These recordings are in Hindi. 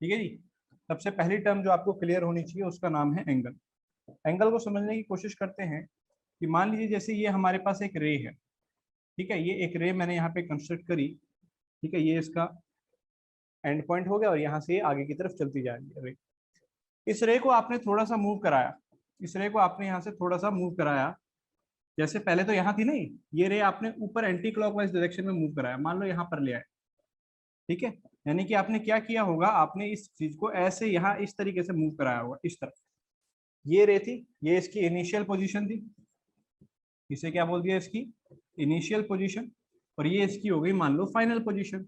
ठीक है जी। सबसे पहली टर्म जो आपको क्लियर होनी चाहिए उसका नाम है एंगल। एंगल को समझने की कोशिश करते हैं कि मान लीजिए जैसे ये हमारे पास एक रे है, ठीक है, ये एक रे मैंने यहाँ पे कंस्ट्रक्ट करी, ठीक है, ये इसका एंड पॉइंट हो गया और यहाँ से ये आगे की तरफ चलती जा रही है रे। इस रे को आपने थोड़ा सा मूव कराया, इस रे को आपने यहाँ से थोड़ा सा मूव कराया, जैसे पहले तो यहाँ थी नहीं, ये रे आपने ऊपर एंटी क्लॉकवाइज डायरेक्शन में मूव कराया, मान लो यहाँ पर ले आए, ठीक है। यानी कि आपने क्या किया होगा, आपने इस चीज को ऐसे यहाँ इस तरीके से मूव कराया होगा इस तरफ। ये रे थी, ये इसकी इनिशियल पोजीशन थी, इसे क्या बोल दिया, इसकी इनिशियल पोजीशन, और ये इसकी हो गई मान लो फाइनल पोजीशन।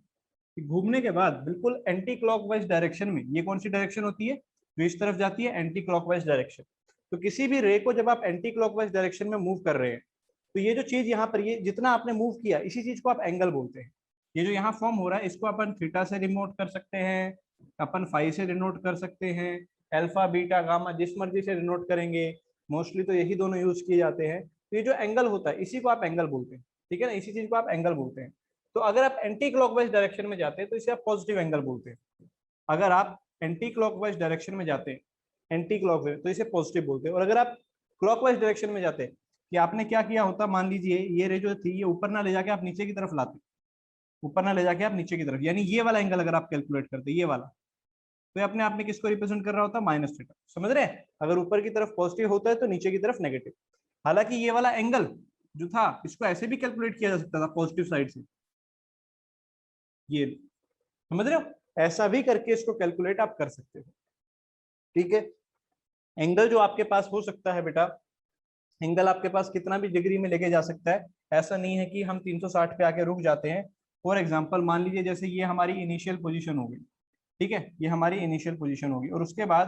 घूमने के बाद बिल्कुल एंटी क्लॉकवाइज डायरेक्शन में, ये कौन सी डायरेक्शन होती है जो इस तरफ जाती है, एंटी क्लॉकवाइज डायरेक्शन। तो किसी भी रे को जब आप एंटी क्लॉकवाइज डायरेक्शन में मूव कर रहे हैं तो ये जो चीज यहाँ पर, ये जितना आपने मूव किया इसी चीज को आप एंगल बोलते हैं। ये जो यहाँ फॉर्म हो रहा है इसको अपन थीटा से डिनोट कर सकते हैं, अपन फाई से डिनोट कर सकते हैं, अल्फा बीटा गामा जिस मर्जी से डिनोट करेंगे, मोस्टली तो यही दोनों यूज किए जाते हैं। तो ये जो एंगल होता है इसी को आप एंगल बोलते हैं, ठीक है ना, इसी चीज को आप एंगल बोलते हैं। तो अगर आप एंटी क्लॉकवाइज डायरेक्शन में जाते हैं तो इसे आप पॉजिटिव एंगल बोलते हैं। अगर आप एंटी क्लॉकवाइज डायरेक्शन में जाते हैं, एंटी क्लॉकवाइज, तो इसे पॉजिटिव बोलते हैं। और अगर आप क्लॉकवाइज डायरेक्शन में जाते हैं, कि आपने क्या किया होता, मान लीजिए ये रे जो थी ये ऊपर ना ले जाके आप नीचे की तरफ लाते, ऊपर ना ले जाके आप नीचे की तरफ, यानी ये वाला एंगल अगर आप कैलकुलेट करते ये वाला, तो ये अपने आप में किसको रिप्रेजेंट कर रहा होता, माइनस थीटा। समझ रहे हैं, अगर ऊपर की तरफ पॉजिटिव होता है तो नीचे की तरफ नेगेटिव। हालांकि ये वाला एंगल जो था इसको ऐसे भी कैलकुलेट किया जा सकता था पॉजिटिव साइड से, ये समझ रहे हो, ऐसा भी करके इसको कैलकुलेट आप कर सकते हो, ठीक है। एंगल जो आपके पास हो सकता है बेटा, एंगल आपके पास कितना भी डिग्री में लेके जा सकता है, ऐसा नहीं है कि हम 360 पे आके रुक जाते हैं। फॉर एग्जांपल मान लीजिए जैसे ये हमारी इनिशियल पोजीशन होगी, ठीक है, ये हमारी इनिशियल पोजीशन होगी, और उसके बाद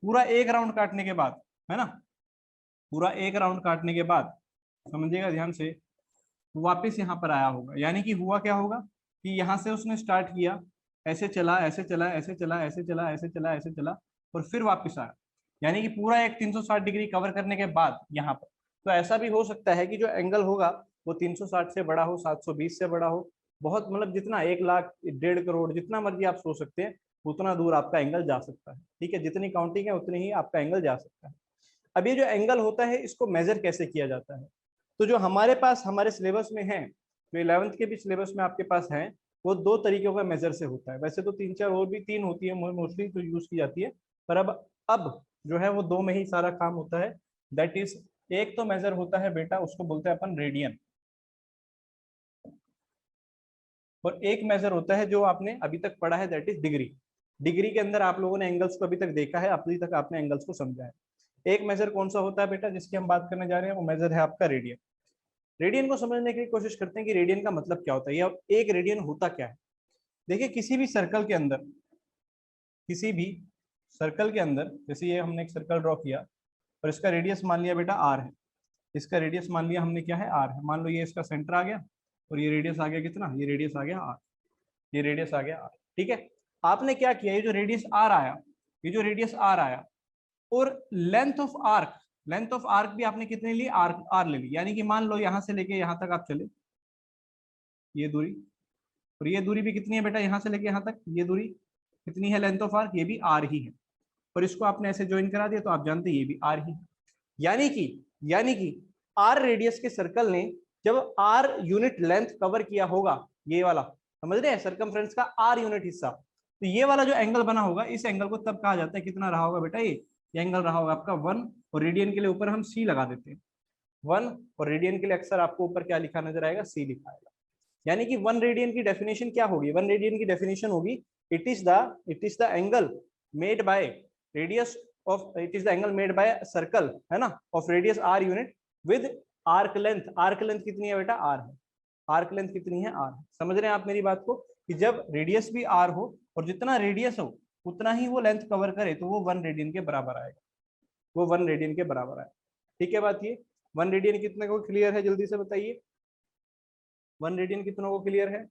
पूरा एक राउंड काटने के बाद, है ना, पूरा एक राउंड काटने के बाद समझिएगा ध्यान से, वापस यहाँ पर आया होगा। यानी कि हुआ क्या होगा कि यहाँ से उसने स्टार्ट किया, ऐसे चला ऐसे चला ऐसे चला ऐसे चला ऐसे चला ऐसे चला और फिर वापस आया, यानी कि पूरा एक 360 डिग्री कवर करने के बाद यहाँ पर। तो ऐसा भी हो सकता है कि जो एंगल होगा वो 360 से बड़ा हो, 720 से बड़ा हो, बहुत मतलब जितना 1 लाख 1.5 करोड़ जितना मर्जी आप सोच सकते हैं उतना दूर आपका एंगल जा सकता है, ठीक है, जितनी काउंटिंग है उतनी ही आपका एंगल जा सकता है। अब ये जो एंगल होता है इसको मेजर कैसे किया जाता है, तो जो हमारे पास हमारे सिलेबस में है, जो 11th के भी सिलेबस में आपके पास है, वो 2 तरीकों का मेजर से होता है। वैसे तो 3 4 और भी 3 होती है मोस्टली तो यूज की जाती है, पर अब जो है वो 2 में ही सारा काम होता है। दैट इज, एक तो मेजर होता है बेटा उसको बोलते हैं अपन रेडियन, और एक मेजर होता है जो आपने अभी तक पढ़ा है दैट इज डिग्री। डिग्री के अंदर आप लोगों ने एंगल्स को अभी तक देखा है, अभी तक आपने एंगल्स को समझा है। एक मेजर कौन सा होता है बेटा जिसकी हम बात करने जा रहे हैं, वो मेजर है आपका रेडियन। रेडियन को समझने की कोशिश करते हैं कि रेडियन का मतलब क्या होता है या एक रेडियन होता क्या है। देखिए किसी भी सर्कल के अंदर, किसी भी सर्कल के अंदर, जैसे ये हमने एक सर्कल ड्रॉ किया और इसका रेडियस मान लिया बेटा आर है, इसका रेडियस मान लिया हमने क्या है, आर है। मान लो ये इसका सेंटर आ गया और ये रेडियस आ गया कितना, ये रेडियस आ गया आर, ये रेडियस आ गया आर, ठीक है। आपने क्या किया, ये जो रेडियस आर आया, ये जो रेडियस आर आया, और length of arc, length of arc भी आपने कितने ली, आर आर ले ली। यानी कि मान लो यहाँ से लेके यहाँ तक आप चले, ये दूरी, और ये दूरी भी कितनी है बेटा, यहाँ से लेके यहाँ तक ये दूरी कितनी है, लेंथ ऑफ आर्क, ये भी आर ही है। और इसको आपने ऐसे ज्वाइन करा दिया तो आप जानते हैं ये भी आर ही। यानी कि आर रेडियस के सर्कल ने जब आर यूनिट लेंथ कवर किया होगा, ये वाला समझ रहे हैं, सर्कमफ्रेंस का आर यूनिट हिस्सा, तो ये वाला जो एंगल बना होगा इस एंगल को तब कहा जाता है, कितना रहा होगा बेटा, ये एंगल रहा होगा आपका 1, और रेडियन के लिए ऊपर हम सी लगा देते हैं 1, और रेडियन के लिए अक्सर आपको ऊपर क्या लिखा नजर आएगा, सी लिखा आएगा। यानी कि 1 रेडियन की डेफिनेशन क्या होगी, 1 रेडियन की डेफिनेशन होगी, it is the angle made by radius of, it is the angle made by circle, है ना, of radius R unit with arc length. Arc length कितनी है बेटा, आर है, आर्क लेंथ कितनी है, आर है। समझ रहे हैं आप मेरी बात को, कि जब रेडियस भी आर हो और जितना रेडियस हो उतना ही वो लेंथ कवर करे तो वो 1 रेडियन के बराबर आएगा, वो 1 रेडियन के बराबर आएगा, ठीक है बात। ये 1 रेडियन कितने को क्लियर है, जल्दी से बताइए, 1 रेडियन कितनों को क्लियर है,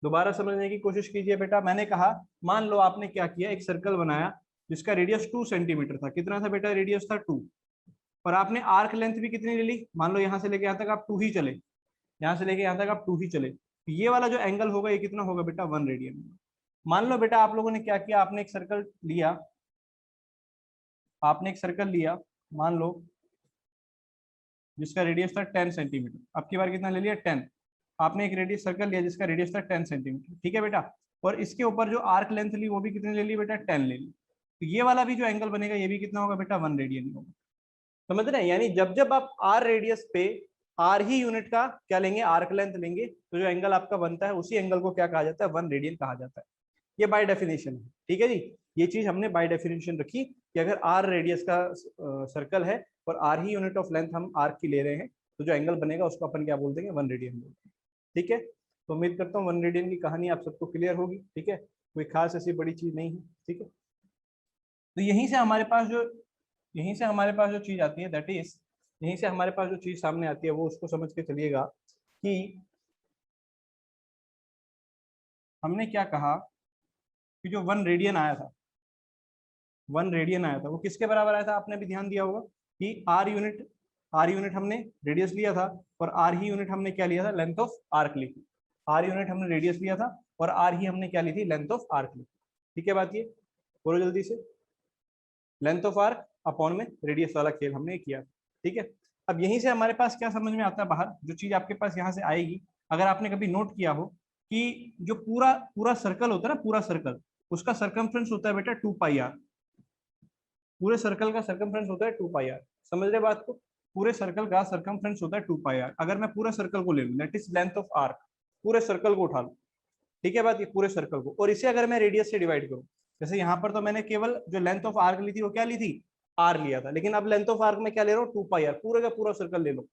दोबारा समझने की कोशिश कीजिए बेटा। मैंने कहा मान लो आपने क्या किया, एक सर्कल बनाया जिसका रेडियस 2 सेंटीमीटर था, कितना था बेटा, रेडियस था 2, और आपने आर्क लेंथ भी कितनी ले ली, मान लो यहाँ से लेके यहाँ तक आप 2 ही चले, यहाँ से लेके यहाँ तक आप 2 ही चले, तो ये वाला जो एंगल होगा ये कितना होगा बेटा, 1 रेडियन। मान लो बेटा आप लोगों ने क्या किया, आपने एक सर्कल लिया, मान लो जिसका रेडियस था 10 सेंटीमीटर। अब की बार कितना ले लिया, 10। आपने एक रेडियस सर्कल लिया जिसका रेडियस था 10 सेंटीमीटर, ठीक है बेटा। और इसके ऊपर जो आर्क लेंथ ली वो भी कितने ले ली बेटा, 10 ले ली। तो ये वाला भी जो एंगल बनेगा ये भी कितना होगा बेटा, 1 रेडियन होगा। समझ रहे हैं? यानी जब जब आप आर रेडियस पे आर ही यूनिट का क्या लेंगे, आर्क लेंथ लेंगे, तो जो एंगल आपका बनता है उसी एंगल को क्या कहा जाता है, 1 रेडियन कहा जाता है। ये बाय डेफिनेशन है, ठीक है जी। ये चीज हमने बाय डेफिनेशन रखी कि अगर आर रेडियस का सर्कल है और आर ही यूनिट ऑफ लेंथ हम आर्क की ले रहे हैं, तो जो एंगल बनेगा उसको अपन क्या बोल देंगे, 1 रेडियन बोलते हैं, ठीक है। तो उम्मीद करता हूँ 1 रेडियन की कहानी आप सबको क्लियर होगी, ठीक है। कोई खास ऐसी बड़ी चीज नहीं है, ठीक है। तो यहीं से हमारे पास जो चीज आती है, दैट इज, यहीं से हमारे पास जो चीज सामने आती है वो उसको समझ के चलिएगा कि हमने क्या कहा कि जो 1 रेडियन आया था, 1 रेडियन आया था वो किसके बराबर आया था, आपने भी ध्यान दिया होगा कि आर यूनिट हमने रेडियस लिया था और आर ही यूनिट हमने क्या लिया था, लेंथ ऑफ आर्क ली थी। आर यूनिट हमने रेडियस लिया था और आर ही हमने क्या ली थी, लेंथ ऑफ आर्क ली थी, ठीक है। बात ये बोलो जल्दी से, लेंथ ऑफ आर्क अपॉन में रेडियस वाला खेल हमने किया, ठीक है। अब यहीं से हमारे पास क्या समझ में आता है, बाहर जो चीज आपके पास यहाँ से आएगी, अगर आपने कभी नोट किया हो कि जो पूरा पूरा सर्कल होता है ना, पूरा सर्कल, उसका सरकमफ्रेंस होता है बेटा 2πr। पूरे सर्कल का सरकमफ्रेंस होता है 2πr, समझ रहे बात को। पूरे सर्कल का सरकमफ्रेंस होता है 2πr। अगर मैं पूरे सर्कल को ले लूं, that is length of arc, पूरे सर्कल को उठा लूं, ठीक है बात, ये पूरे सर्कल को, और इसे अगर मैं रेडियस से डिवाइड करूं, जैसे यहाँ पर तो मैंने केवल जो लेंथ ऑफ आर्क ली थी वो क्या ली थी, आर लिया था, लेकिन अब लेंथ ऑफ आर्क में क्या ले रहा हूँ, 2πr, पूरे का पूरा सर्कल ले लो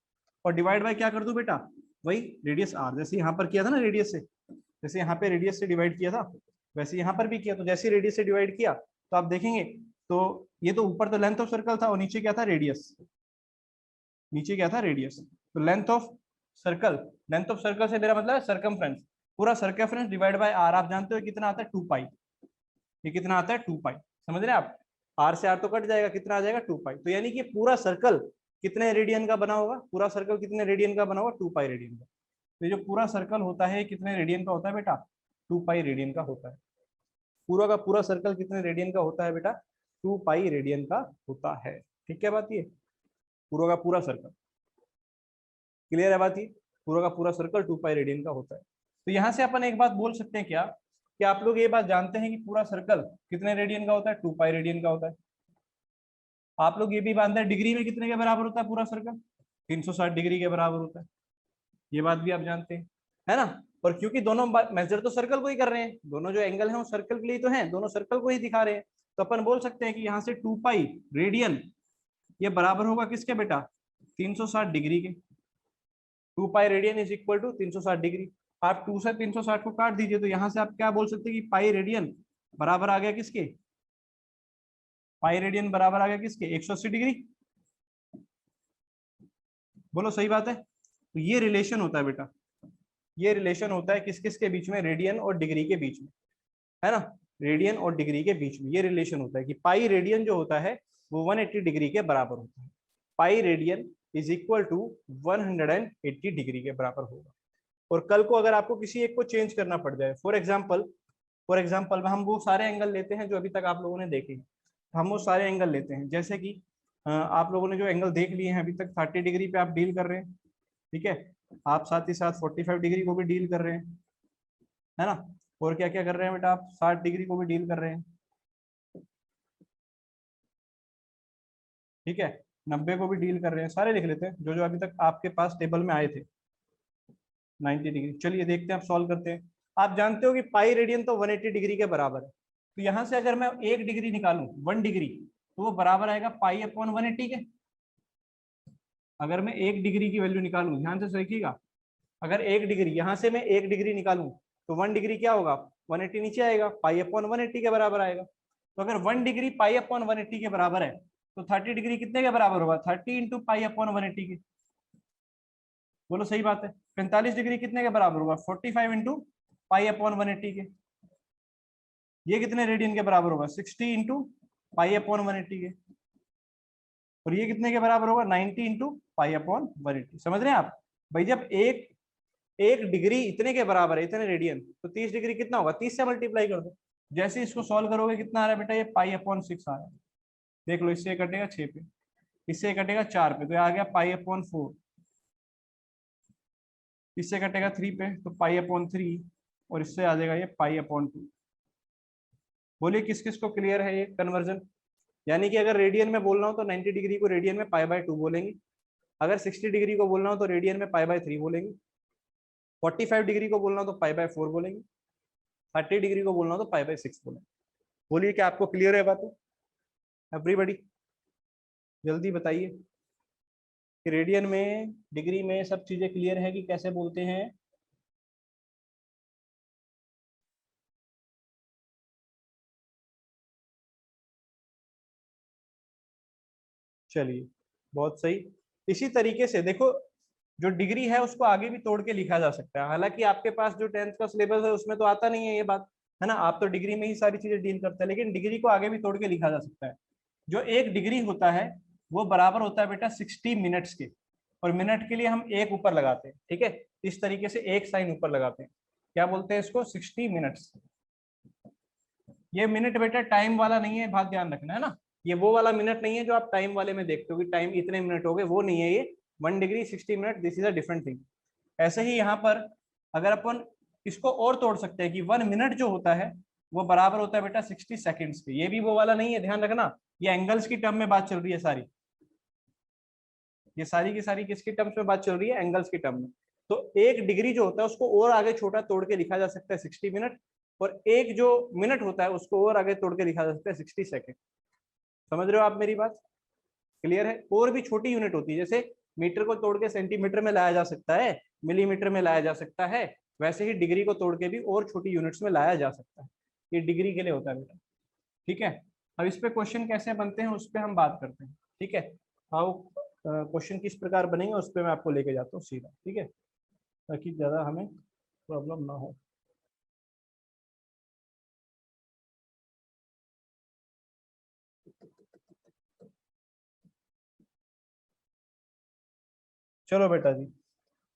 और डिवाइड बाय क्या कर दूं बेटा, वही रेडियस आर, जैसे यहाँ पर किया था ना रेडियस से, जैसे यहाँ पे रेडियस से डिवाइड किया था वैसे यहाँ पर भी किया। तो जैसे रेडियस से डिवाइड किया तो आप देखेंगे, तो ये तो ऊपर तो लेंथ ऑफ सर्कल था और नीचे क्या था, रेडियस, नीचे क्या था, रेडियस। तो length of circle, length of circle से मेरा मतलब है सरकमफ्रेंस, पूरा सरकमफ्रेंस डिवाइड बाय आर, आप जानते हो कितना आता है, 2π। ये कितना आता है, 2π, समझ रहे हैं आप। आर से आर तो कट जाएगा, कितना आ जाएगा, 2π। तो यानी कि पूरा सर्कल कितने रेडियन का बना होगा, पूरा सर्कल कितने रेडियन का बना होगा, 2π रेडियन का। तो जो पूरा सर्कल होता है कितने रेडियन का होता है बेटा, 2π रेडियन का होता है। पूरा का पूरा सर्कल कितने रेडियन का होता है बेटा, 2π रेडियन का होता है, ठीक है बात ये। पूरा का पूरा सर्कल, क्लियर है बात ये, पूरा का पूरा सर्कल 2π रेडियन का होता है। तो यहाँ से अपन एक बात बोल सकते हैं क्या, कि आप लोग ये बात जानते हैं कि पूरा सर्कल कितने रेडियन का होता है, 2π रेडियन का होता है। आप लोग ये भी जानते हैं डिग्री में कितने के बराबर होता है पूरा सर्कल, 360 डिग्री के बराबर होता है, ये बात भी आप जानते हैं, है ना। और क्योंकि दोनों मेजर तो सर्कल को ही कर रहे हैं, दोनों जो एंगल है वो सर्कल के लिए तो है, दोनों सर्कल को ही दिखा रहे हैं, तो अपन बोल सकते हैं कि यहाँ से 2π रेडियन ये बराबर होगा किसके बेटा, 360 डिग्री के। 2π radian is equal to 360 degree. आप 2 से 360 को काट दीजिए, तो यहाँ से आप क्या बोल सकते हैं कि पाई रेडियन बराबर आ गया किसके, पाई रेडियन बराबर आ गया किसके, 180 डिग्री। बोलो सही बात है। तो ये रिलेशन होता है बेटा, ये रिलेशन होता है किस किस के बीच में, रेडियन और डिग्री के बीच में, है ना। रेडियन और डिग्री के बीच में ये रिलेशन होता है कि पाई रेडियन जो होता है वो 180 डिग्री के बराबर होता है। Pi radian is equal to 180 degree के बराबर होगा। और कल को अगर आपको किसी एक को चेंज करना पड़ जाए, फॉर एग्जाम्पल हम वो सारे एंगल लेते हैं जो अभी तक आप लोगों ने देखे, हम वो सारे एंगल लेते हैं, जैसे कि आप लोगों ने जो एंगल देख लिए हैं अभी तक, 30 डिग्री पे आप डील कर रहे हैं, ठीक है। आप साथ ही साथ 45 डिग्री को भी डील कर रहे हैं, है ना। और क्या क्या कर रहे हैं बेटा, आप 60 डिग्री को भी डील कर रहे हैं, ठीक है। 90 को भी डील कर रहे हैं, सारे लिख लेते हैं जो जो अभी तक आपके पास टेबल में आए थे। 90 डिग्री, चलिए देखते हैं, आप सॉल्व करते हैं। आप जानते हो कि पाई रेडियन तो 180 डिग्री के बराबर है, तो यहाँ से अगर मैं 1 डिग्री निकालूं, 1 डिग्री, तो वो बराबर आएगा पाई अपॉन 180 के। अगर मैं 1 डिग्री की वैल्यू निकालूं, ध्यान से देखिएगा, अगर 1 डिग्री यहाँ से मैं 1 डिग्री निकालूं तो 1 डिग्री क्या होगा, 180 नीचे आएगा, पाई अपॉन 180 के बराबर आएगा। तो अगर 1 डिग्री पाई अपॉन 180 के बराबर है, तो 30 डिग्री कितने के बराबर होगा, 30 इंटू पाई अपॉन 180 के। बोलो सही बात है। 45 डिग्री कितने के बराबर होगा, 45 इंटू पाई अपॉन 180 के। ये कितने रेडियन के बराबर होगा, 60 इंटू पाई अपॉन 180 के। और ये कितने के बराबर होगा, 90 इंटू पाई अपॉन 180। समझ रहे हैं आप भाई, जब एक 1 डिग्री इतने के बराबर है, इतने रेडियन, तो 30 डिग्री कितना होगा, 30 से मल्टीप्लाई कर दो। जैसे इसको सॉल्व करोगे कितना आ रहा है बेटा, ये पाई/6 आ रहा है। देख लो, इससे कटेगा 6 पे, इससे कटेगा 4 पे, तो ये आ गया पाई/4, इससे कटेगा 3 पे तो पाई/3, और इससे आ जाएगा ये पाई/2। बोलिए किस किस को क्लियर है ये कन्वर्जन। यानी कि अगर रेडियन में बोलना हो तो 90 डिग्री को रेडियन में पाई/2 बोलेंगे, अगर 60 डिग्री को बोलना हो तो रेडियन में पाई/3 बोलेंगे, 45 डिग्री को बोलना हो तो पाई/4 बोलेंगे, 30 डिग्री को बोलना हो तो पाई/6 बोलेंगे। बोलिए क्या आपको क्लियर है बात, एवरीबॉडी जल्दी बताइए कि रेडियन में, डिग्री में सब चीजें क्लियर है कि कैसे बोलते हैं। चलिए बहुत सही। इसी तरीके से देखो, जो डिग्री है उसको आगे भी तोड़ के लिखा जा सकता है। हालांकि आपके पास जो 10th का सिलेबस है उसमें तो आता नहीं है ये बात, है ना, आप तो डिग्री में ही सारी चीजें डील करते हैं, लेकिन डिग्री को आगे भी तोड़ के लिखा जा सकता है। जो 1 डिग्री होता है वो बराबर होता है बेटा 60 मिनट्स के, और मिनट के लिए हम 1 ऊपर लगाते हैं, ठीक है, इस तरीके से 1 साइन ऊपर लगाते हैं, क्या बोलते हैं इसको, 60 मिनट्स। ये मिनट बेटा टाइम वाला नहीं है, बात ध्यान रखना है ना, ये वो वाला मिनट नहीं है जो आप टाइम वाले में देखते हो कि टाइम इतने मिनट हो गए, वो नहीं है ये। 1 degree 60 minute, this is a different thing. ऐसे ही यहाँ पर अगर अपन इसको और तोड़ सकते हैं कि 1 मिनट जो होता है वो बराबर होता है बेटा 60 सेकेंड्स के, ये भी वो वाला नहीं है, ध्यान रखना, ये एंगल्स की टर्म में बात चल रही है सारी, ये सारी की सारी किसकी टर्म्स में बात चल रही है, एंगल्स की टर्म में। तो 1 डिग्री जो होता है उसको और आगे छोटा तोड़ के लिखा जा सकता है 60 मिनट, और एक जो मिनट होता है उसको और आगे तोड़ के लिखा जा सकता है 60 सेकेंड। समझ रहे हो आप मेरी बात, क्लियर है। और भी छोटी यूनिट होती है, जैसे मीटर को तोड़ के सेंटीमीटर में लाया जा सकता है, मिलीमीटर में लाया जा सकता है, वैसे ही डिग्री को तोड़ के भी और छोटी यूनिट्स में लाया जा सकता है। ये डिग्री के लिए होता है बेटा, ठीक है। अब इस पे क्वेश्चन कैसे बनते हैं उस पर हम बात करते हैं, ठीक है। हाउ क्वेश्चन किस प्रकार बनेंगे उस पर मैं आपको लेके जाता हूँ सीधा, ठीक है, ताकि ज्यादा हमें प्रॉब्लम ना हो। चलो बेटा जी,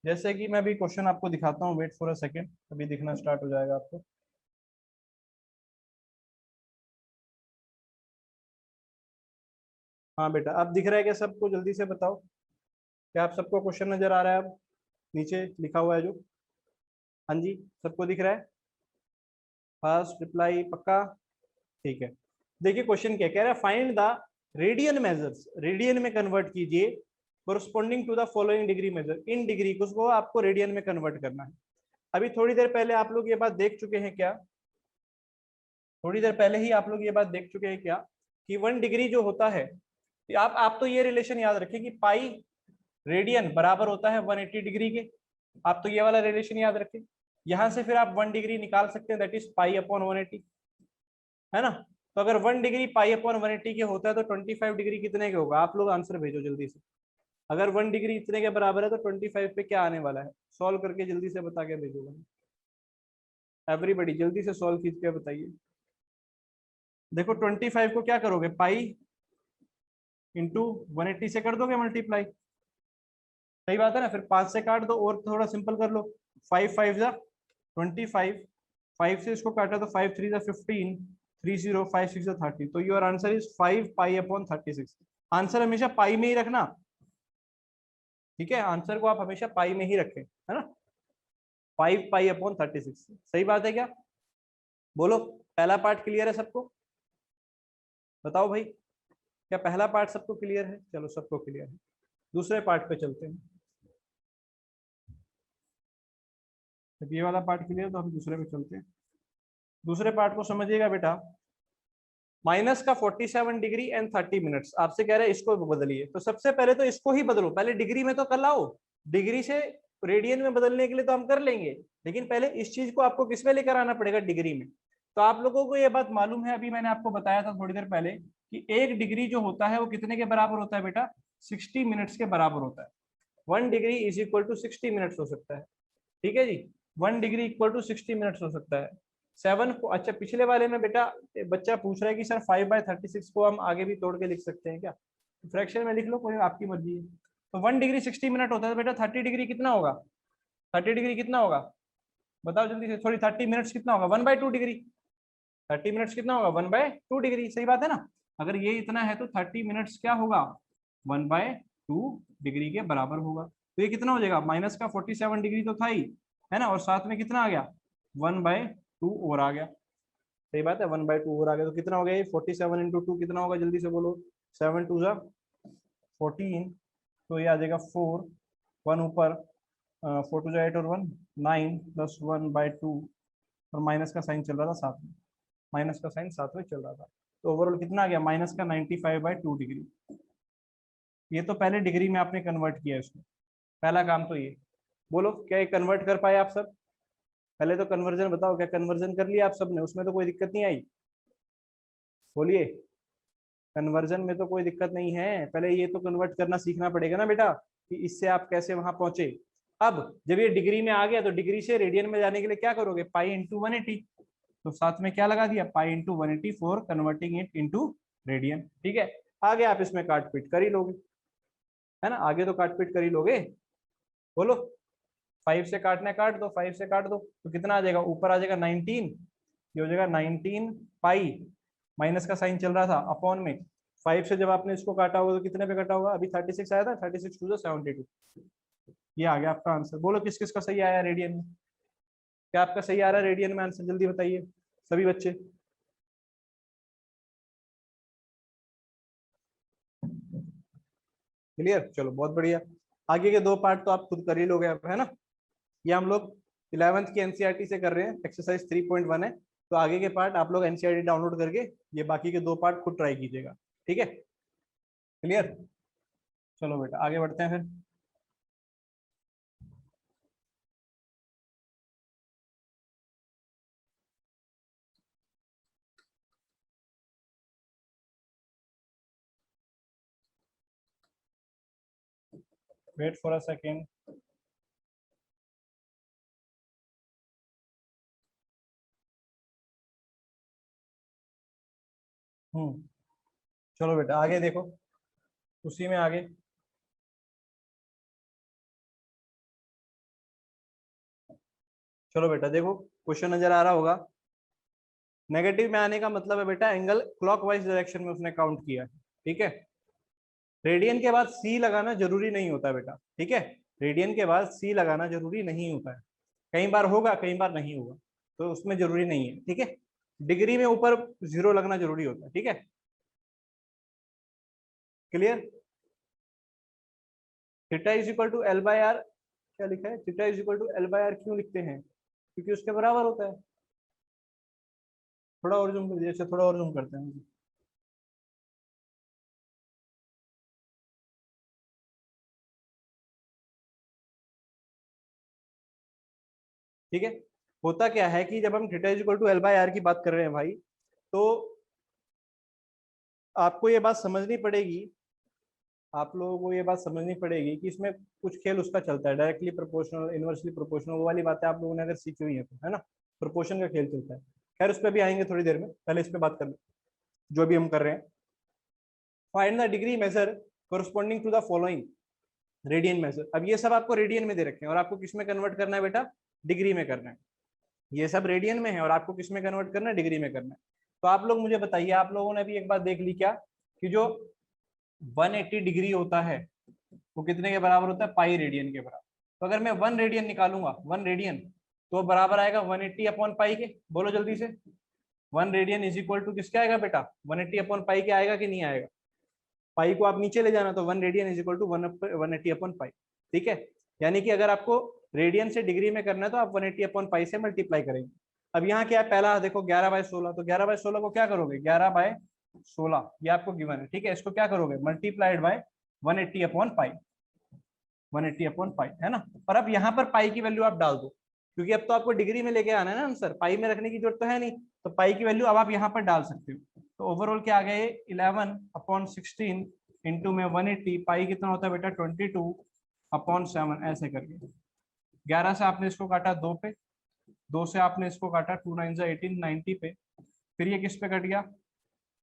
जैसे कि मैं अभी क्वेश्चन आपको दिखाता हूँ, वेट फॉर अ सेकेंड, अभी दिखना स्टार्ट हो जाएगा आपको। हाँ बेटा, अब दिख रहा है क्या सबको, जल्दी से बताओ, क्या आप सबको क्वेश्चन नजर आ रहा है, अब नीचे लिखा हुआ है जो, हाँ जी सबको दिख रहा है, फर्स्ट रिप्लाई पक्का, ठीक है। देखिए क्वेश्चन क्या कह रहा है, find the radian measures, radian में कन्वर्ट कीजिए, corresponding to the following degree measure, इन डिग्री को आपको रेडियन में कन्वर्ट करना है। अभी थोड़ी देर पहले आप लोग ये बात देख चुके हैं क्या, थोड़ी देर पहले ही आप लोग ये बात देख चुके हैं क्या, कि 1 डिग्री जो होता है, आप तो ये रिलेशन याद रखें कि पाई रेडियन बराबर होता है 180 डिग्री के, आप तो ये वाला रिलेशन याद रखें। यहां से फिर आप 1 डिग्री निकाल सकते हैं, दैट इज पाई/180, है ना। तो अगर 1 डिग्री पाई/180 के होता है तो 25 डिग्री कितने के होगा, आप लोग आंसर भेजो जल्दी से। अगर 1 डिग्री इतने के बराबर है तो 25 पे क्या आने वाला है, सॉल्व करके जल्दी से बता के भेजो एवरीबडी, जल्दी से सॉल्व कीजिए के बताइए। देखो 25 को क्या करोगे, पाई इंटू 180 से कर दोगे मल्टीप्लाई, सही बात है ना, फिर 5 से काट दो और थोड़ा सिंपल कर लो, 5×5 = 25, 5 से इसको काटा तो 5×3 = 15, 3×0 = 5×6 = 30, तो योर आंसर इज 5 पाई/36। आंसर हमेशा पाई में ही रखना, ठीक है, आंसर को आप हमेशा पाई में ही रखें, है ना, 5 पाई/36, सही बात है क्या, बोलो पहला पार्ट क्लियर है सबको, बताओ भाई, क्या पहला पार्ट सबको क्लियर है, चलो सबको क्लियर है, दूसरे पार्ट पे चलते हैं। जब ये वाला पार्ट क्लियर तो हम दूसरे पे चलते हैं। दूसरे पार्ट को समझिएगा बेटा, माइनस का 47 डिग्री एंड 30 मिनट्स, आपसे कह रहे हैं इसको बदलिए, तो सबसे पहले तो इसको ही बदलो, पहले डिग्री में तो कर लाओ, डिग्री से रेडियन में बदलने के लिए तो हम कर लेंगे, लेकिन पहले इस चीज को आपको किस में लेकर आना पड़ेगा, डिग्री में। तो आप लोगों को ये बात मालूम है, अभी मैंने आपको बताया था थोड़ी देर पहले कि 1 डिग्री जो होता है वो कितने के बराबर होता है बेटा, 60 मिनट्स के बराबर होता है। 1 degree is equal to 60 minutes हो सकता है, ठीक है जी, 1 डिग्री इक्वल टू 60 मिनट्स हो सकता है। 7, अच्छा पिछले वाले में बेटा बच्चा पूछ रहा है कि सर 5/36 को हम आगे भी तोड़ के लिख सकते हैं क्या, फ्रैक्शन में लिख लो, कोई आपकी मर्जी है। तो 1 डिग्री 60 मिनट होता है, तो बेटा 30 डिग्री कितना होगा, 30 डिग्री कितना होगा बताओ जल्दी से, सॉरी 30 मिनट्स कितना होगा 1/2 डिग्री। 30 मिनट्स कितना होगा 1/2 डिग्री, सही बात है ना। अगर ये इतना है तो 30 मिनट्स क्या होगा 1/2 डिग्री के बराबर होगा। तो ये कितना हो जाएगा, माइनस का 47 डिग्री तो था ही, है ना, और साथ में कितना आ गया 1/2 और आ गया। सही बात है, 1/2 और आ गया। तो कितना हो गया ये 47 इंटू 2 कितना होगा जल्दी से बोलो, 7 2 जा 14, तो ये आ जाएगा 4, 1 ऊपर, 4 2 जा 8 और 1 9 प्लस 1/2, और माइनस का साइन चल रहा था साथ में, माइनस का साइन साथ में चल रहा था। तो ओवरऑल कितना आ गया माइनस का 95/2 डिग्री। ये तो पहले डिग्री में आपने कन्वर्ट किया इसको, पहला काम तो ये। बोलो क्या ये कन्वर्ट कर पाए आप सब, पहले तो कन्वर्जन बताओ, क्या कन्वर्जन कर लिया आप सब ने, उसमें तो कोई दिक्कत नहीं आई, बोलिए। कन्वर्जन में तो कोई दिक्कत नहीं है, पहले ये तो कन्वर्ट करना सीखना पड़ेगा ना बेटा, कि इससे आप कैसे वहां पहुंचे। अब जब ये डिग्री में आ गया तो डिग्री से रेडियन में जाने के लिए क्या करोगे, पाई इंटू 180, तो साथ में क्या लगा दिया pi into 180 for converting it into radian. ठीक है, आगे आप इसमें काट पीट कर ही लोगे, है ना, आगे तो काट पीट कर ही लोगे। बोलो 5 से काटना काट दो, 5 से काट दो तो कितना आ जाएगा, ऊपर आ जाएगा 19, ये हो जाएगा 19 पाई, माइनस का साइन चल रहा था अपॉन में 5 से जब आपने इसको काटा होगा तो कितने पे कटा होगा, अभी 36 आया था, 36 टू 72, ये आ गया आपका आंसर। बोलो किस किस का सही आया रेडियन में, क्या आपका सही आ रहा है रेडियन में आंसर, जल्दी बताइए सभी बच्चे। क्लियर, चलो बहुत बढ़िया। आगे के दो पार्ट तो आप खुद कर ही लोगे अब, है ना। ये हम लोग 11th की एनसीईआरटी से कर रहे हैं, एक्सरसाइज 3.1 है, तो आगे के पार्ट आप लोग एनसीईआरटी डाउनलोड करके ये बाकी के दो पार्ट खुद ट्राई कीजिएगा, ठीक है। क्लियर, चलो बेटा आगे बढ़ते हैं फिर। Wait for a second. चलो बेटा आगे देखो, उसी में आगे। चलो बेटा देखो, क्वेश्चन नजर आ रहा होगा। नेगेटिव में आने का मतलब है बेटा एंगल क्लॉकवाइज डायरेक्शन में उसने काउंट किया है, ठीक है। रेडियन के बाद सी लगाना जरूरी नहीं होता बेटा, ठीक है, रेडियन के बाद सी लगाना जरूरी नहीं होता है, कई बार होगा कई बार नहीं होगा, तो उसमें जरूरी नहीं है, ठीक है। डिग्री में ऊपर 0 लगना जरूरी होता है, ठीक है। Clear, theta is equal to L by R, क्या लिखा है, theta is equal to L by R क्यों लिखते हैं, क्योंकि उसके बराबर होता है। थोड़ा और जूम कर दीजिए, अच्छा थोड़ा और जूम करते हैं, ठीक है। होता क्या है कि जब हम theta is equal to L by R की बात कर रहे हैं भाई, तो आपको ये बात समझनी पड़ेगी, आप लोगों को ये बात समझनी पड़ेगी कि इसमें कुछ खेल उसका चलता है, डायरेक्टली प्रोपोर्शनल, इनवर्सली प्रोपोर्शनल, वो वाली बातें आप लोगों ने अगर सीखी हुई है तो, है ना। प्रोपोर्शन का खेल चलता है, खैर उस पर भी आएंगे थोड़ी देर में, पहले इस पर बात कर ले जो भी हम कर रहे हैं। Find the degree measure corresponding to the following radian measure. अब ये सब आपको रेडियन में दे रखे हैं और आपको किस में कन्वर्ट करना है बेटा, डिग्री में करना है। ये सब रेडियन में है और आपको किस में कन्वर्ट करना है, डिग्री में करना है। तो आप लोग मुझे बताइए, आप लोगों ने भी एक बात देख ली क्या, कि जो 180 डिग्री होता है वो कितने के बराबर होता है, पाई रेडियन के बराबर। तो अगर मैं 1 रेडियन निकालूंगा, 1 रेडियन, तो बराबर आएगा 180 अपॉन पाई के, बोलो जल्दी से। 1 रेडियन इज इक्वल टू किसके आएगा बेटा, 180 अपॉन पाई के आएगा कि नहीं आएगा। पाई को आप नीचे ले जाना, तो 1 radian is equal to 180 upon pi, ठीक है। यानी कि अगर आपको रेडियन से डिग्री में करना है तो आप 180 अपॉन पाई से मल्टीप्लाई करेंगे। अब यहाँ क्या है, पहला देखो 11/16, तो 11/16 को क्या करोगे, 11/16 ये आपको गिवन है, ठीक है। इसको क्या करोगे, multiplied by 180 upon pi, 180 upon पाई, है ना। और अब यहाँ पर पाई की वैल्यू आप डाल दो, क्योंकि अब तो आपको डिग्री में लेके आना है ना आंसर, पाई में रखने की जरूरत तो है नहीं, तो पाई की वैल्यू अब आप यहाँ पर डाल सकते हो। तो ओवरऑल क्या आ गया, 11/16 इंटू में 180, पाई कितना होता है बेटा 22/7, ऐसे करके। 11 से आपने इसको काटा 2 पे, 2 से आपने इसको काटा 2 9 18, 90 पे, फिर ये किस पे कट गया,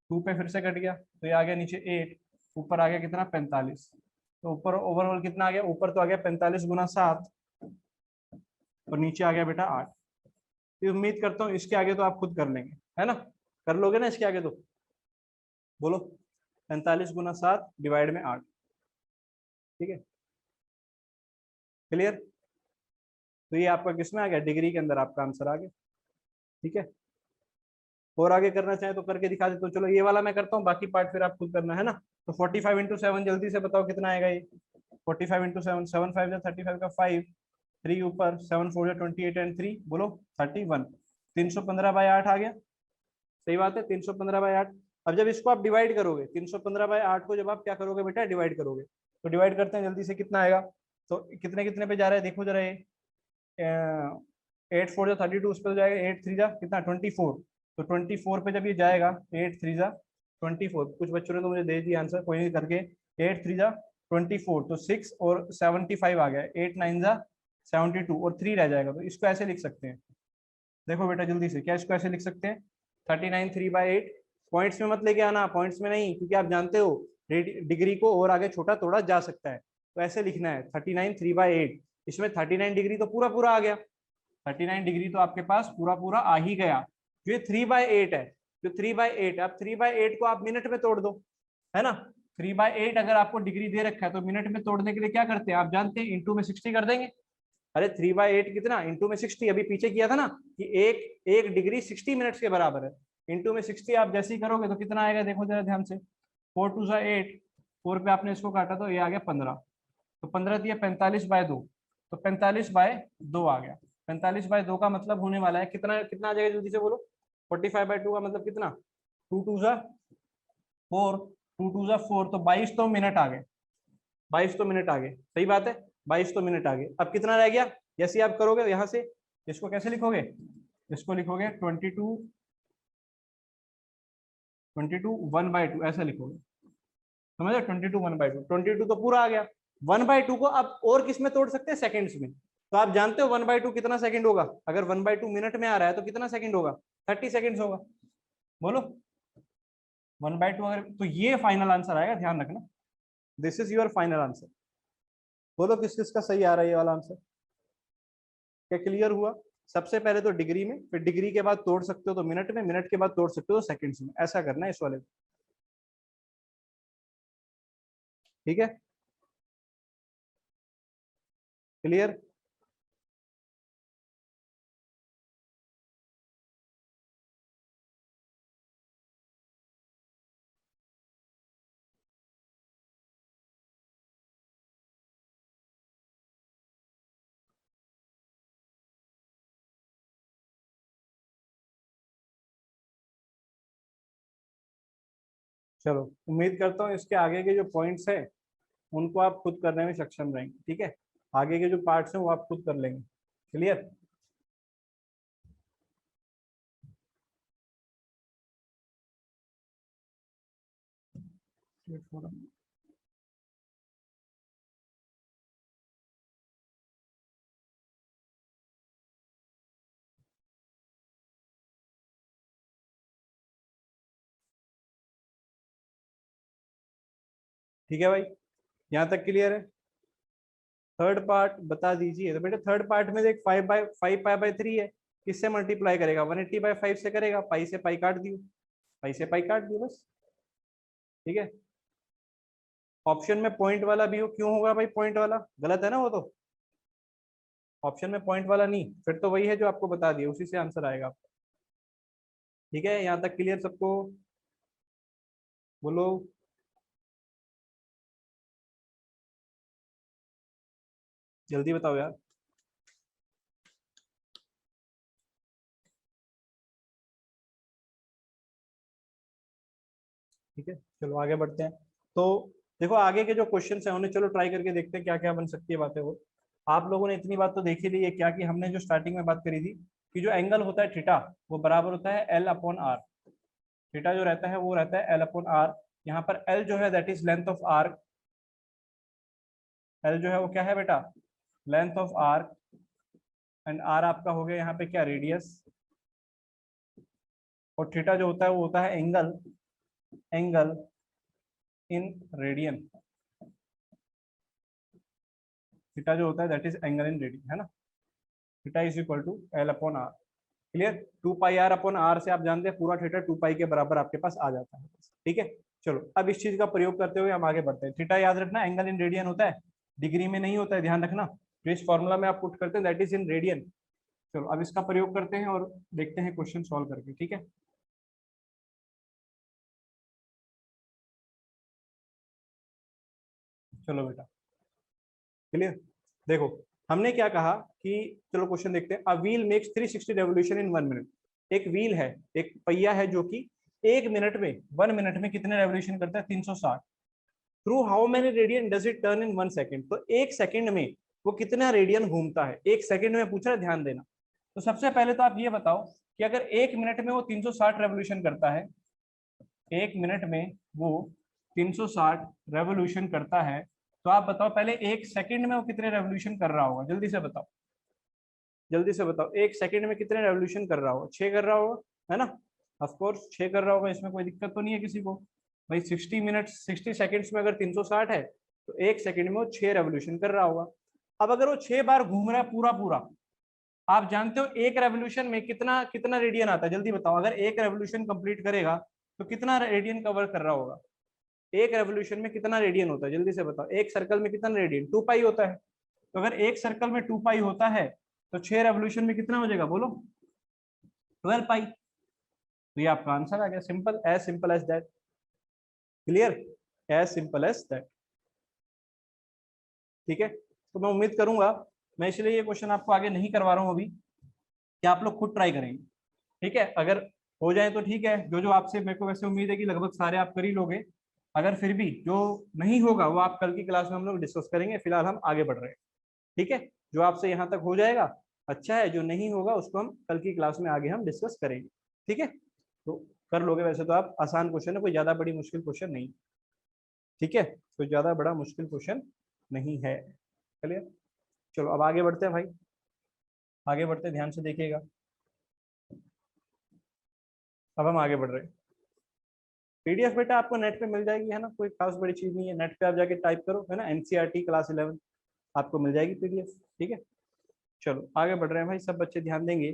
2 पे फिर से कट गया, तो ये आ गया नीचे 8, ऊपर आ गया कितना 45, तो ऊपर ओवरऑल कितना आ गया, ऊपर तो आ गया 45 गुना 7, और नीचे आ गया बेटा 8। तो उम्मीद करता हूँ इसके आगे तो आप खुद कर लेंगे, है ना, कर लोगे ना इसके आगे तो, बोलो 45 गुना 7 डिवाइड में 8, ठीक है, क्लियर। तो ये आपका किसमें आ गया, डिग्री के अंदर आपका आंसर आ गया, ठीक है। और आगे करना चाहे तो करके दिखा देता हूँ, चलो ये वाला मैं करता हूँ, बाकी पार्ट फिर आप खुद करना, है ना। तो 45 इंटू 7 जल्दी से बताओ कितना आएगा ये, 45 इंटू 7, 7 5 या 35 का 5, 3 ऊपर, 7 4 या 28 एंड 3 बोलो 31, 315/8 आ गया, सही बात है, 315/8। अब जब इसको आप डिवाइड करोगे, 315/8 को जब आप क्या करोगे बेटा, डिवाइड करोगे, तो डिवाइड करते हैं जल्दी से, कितना आएगा, तो कितने कितने पे जा रहा है देखो जरा, ये 8 4 जा 32, उस पर जाएगा, 8 3 जा कितना 24, तो 24 पे जब ये जाएगा, 8 3 जा 24, कुछ बच्चों ने तो मुझे दे दिया आंसर, कोई नहीं करके, 8 3 जा 24, तो 6 और 75 आ गया, 8 9 जा 72 और 3 रह जाएगा, तो इसको ऐसे लिख सकते हैं, देखो बेटा जल्दी से, क्या इसको ऐसे लिख सकते हैं, 39 3/8, पॉइंट्स में मत लेके आना, पॉइंट्स में नहीं, क्योंकि आप जानते हो डिग्री को और आगे छोटा तोड़ा जा सकता है, तो ऐसे लिखना है 39 3/8, इसमें 39 डिग्री तो पूरा पूरा आ गया, 39 डिग्री तो आपके पास पूरा पूरा आ ही गया, जो ये 3/8 है, जो 3/8, अब 3/8 को आप मिनट में तोड़ दो, है ना, 3/8 अगर आपको डिग्री दे रखा है तो मिनट में तोड़ने के लिए क्या करते हैं आप जानते हैं, इंटू में 60 कर देंगे। अरे 3/8 कितना, इंटू में 60, अभी पीछे किया था ना कि एक डिग्री 60 मिनट्स के बराबर है, इंटू में 60 आप जैसे ही करोगे तो कितना आएगा, देखो जरा ध्यान से, 4 2 जा 8, 4 पे आपने इसको काटा तो ये आ गया 15, तो 15 दिया 45/2, तो 45/2 आ गया, 45/2 का मतलब होने वाला है कितना, कितना आ जाएगा जल्दी से बोलो, 45/2 का मतलब कितना, 2 2 जा 4, 2 2 जा 4, तो 22 तो मिनट आ गए, 22 तो मिनट आ गए, सही बात है, 22 तो मिनट आ गए। अब कितना रह गया, जैसे आप करोगे यहाँ से, इसको कैसे लिखोगे, इसको लिखोगे 22 1/2 ऐसा लिखोगे, समझ, 22 1/2, 22 तो पूरा आ गया, 1/2 को आप और किस में तोड़ सकते हैं, सेकंड्स में, तो आप जानते हो 1/2 कितना सेकंड होगा, अगर 1/2 मिनट में आ रहा है तो कितना सेकंड होगा, 30 सेकंड्स होगा, बोलो 1/2 अगर, तो ये फाइनल आंसर आएगा, ध्यान रखना, this is your final answer, बोलो किस किस का सही आ रहा है ये वाला आंसर, क्या क्लियर हुआ। सबसे पहले तो डिग्री में, फिर डिग्री के बाद तोड़ सकते हो तो मिनट में, मिनट के बाद तोड़ सकते हो तो सेकंड्स में, ऐसा करना है इस वाले, ठीक है, क्लियर। चलो उम्मीद करता हूँ इसके आगे के जो पॉइंट्स है उनको आप खुद करने में सक्षम रहेंगे, ठीक है, आगे के जो पार्ट्स हैं वो आप खुद कर लेंगे, क्लियर। ठीक है भाई, यहाँ तक क्लियर है। थर्ड पार्ट बता दीजिए, तो बेटा थर्ड पार्ट में देख 5/5 पाई/3 है, किससे मल्टीप्लाई करेगा, 180/5 से करेगा, पाई से पाई काट दियो, पाई से पाई काट दियो बस, ठीक है। ऑप्शन में पॉइंट वाला भी हो, क्यों होगा भाई पॉइंट वाला, गलत है ना वो तो, ऑप्शन में पॉइंट वाला नहीं, फिर तो वही है जो आपको बता दिया, उसी से आंसर आएगा आपका, ठीक है, यहाँ तक क्लियर सबको, बोलो। जल्दी बताओ यार, ठीक है, चलो आगे बढ़ते हैं। तो देखो आगे के जो क्वेश्चन है उन्हें चलो ट्राई करके देखते हैं क्या क्या बन सकती है बातें, वो आप लोगों ने इतनी बात तो देख ही ली है, क्या कि हमने जो स्टार्टिंग में बात करी थी कि जो एंगल होता है थीटा, वो बराबर होता है L/R, थीटा जो रहता है वो रहता है L/R, यहाँ पर L जो है that is length of arc, L जो है वो क्या है बेटा, length of arc, and R आपका हो गया यहाँ पे क्या, रेडियस, और थीटा जो होता है वो होता है angle, angle in radian, theta जो होता है that is angle in radian, है ना। Theta is equal to L upon R. Clear, 2πr/r से आप जानते हैं पूरा थीटा 2π के बराबर आपके पास आ जाता है। ठीक है, चलो अब इस चीज का प्रयोग करते हुए हम आगे बढ़ते हैं। थीटा याद रखना एंगल इन रेडियन होता है, डिग्री में नहीं होता है, ध्यान रखना। जो इस फॉर्मूला में आप पुट करते हैं दैट इज इन रेडियन। चलो अब इसका प्रयोग करते हैं और देखते हैं क्वेश्चन सॉल्व करके। ठीक है, चलो बेटा, क्लियर। देखो हमने क्या कहा कि चलो क्वेश्चन देखते हैं। A wheel makes 360 revolution in 1 minute. एक व्हील है, एक पहिया है जो कि 1 मिनट में 1 मिनट में कितने रेवोल्यूशन करता है? 360। Through how many radian does it turn in 1 second? तो 1 सेकेंड में वो कितना रेडियन घूमता है? 1 सेकेंड में पूछ रहा है, ध्यान देना। तो सबसे पहले तो आप ये बताओ कि अगर 1 मिनट में वो 360 रेवोल्यूशन करता है, 1 मिनट में वो 360 रेवोल्यूशन करता है, तो आप बताओ पहले 1 सेकेंड में वो कितने रेवोल्यूशन कर रहा होगा? जल्दी से बताओ, जल्दी से बताओ। 1 सेकेंड में कितने रेवोल्यूशन कर रहा होगा? 6 कर रहा होगा, है ना? ऑफ कोर्स 6 कर रहा होगा, इसमें कोई दिक्कत तो नहीं है किसी को। भाई 60 सेकेंड्स में अगर 360 है तो 1 सेकेंड में वो 6 रेवोल्यूशन कर रहा होगा। अब अगर वो 6 बार घूम रहा है पूरा पूरा, आप जानते हो एक रेवोल्यूशन में कितना कितना रेडियन आता है? जल्दी बताओ, अगर एक रेवोल्यूशन कंप्लीट करेगा तो कितना रेडियन कवर कर रहा होगा? एक रेवोल्यूशन में कितना रेडियन होता है? जल्दी से बताओ। एक सर्कल में कितना रेडियन? 2 पाई होता है। तो अगर एक सर्कल में 2 पाई होता है तो 6 रेवोल्यूशन में कितना हो जाएगा? बोलो, 12 पाई। तो ये आपका आंसर आ गया। Simple as that. Clear, as simple as that. ठीक है, तो मैं उम्मीद करूंगा, मैं इसलिए ये क्वेश्चन आपको आगे नहीं करवा रहा हूं अभी, कि आप लोग खुद ट्राई करेंगे। ठीक है, अगर हो जाए तो ठीक है, जो जो आपसे मेरे को वैसे उम्मीद है कि लगभग सारे आप कर ही लोगे। अगर फिर भी जो नहीं होगा वो आप कल की क्लास में हम लोग डिस्कस करेंगे। फिलहाल हम आगे बढ़ रहे हैं। ठीक है, जो आपसे यहाँ तक हो जाएगा अच्छा है, जो नहीं होगा उसको हम कल की क्लास में आगे हम डिस्कस करेंगे। ठीक है, तो कर लोगे वैसे तो आप। आसान क्वेश्चन है, कोई ज्यादा बड़ी मुश्किल क्वेश्चन नहीं। ठीक है, कोई ज्यादा बड़ा मुश्किल क्वेश्चन नहीं है। चलिए, चलो अब आगे बढ़ते हैं भाई, आगे बढ़ते हैं, ध्यान से देखिएगा। अब हम आगे बढ़ रहे हैं। पीडीएफ बेटा आपको नेट पे मिल जाएगी, है ना, कोई खास बड़ी चीज नहीं है। नेट पे आप जाके टाइप करो, है ना, एनसीईआरटी क्लास 11, आपको मिल जाएगी पीडीएफ। ठीक है, चलो आगे बढ़ रहे हैं भाई, सब बच्चे ध्यान देंगे।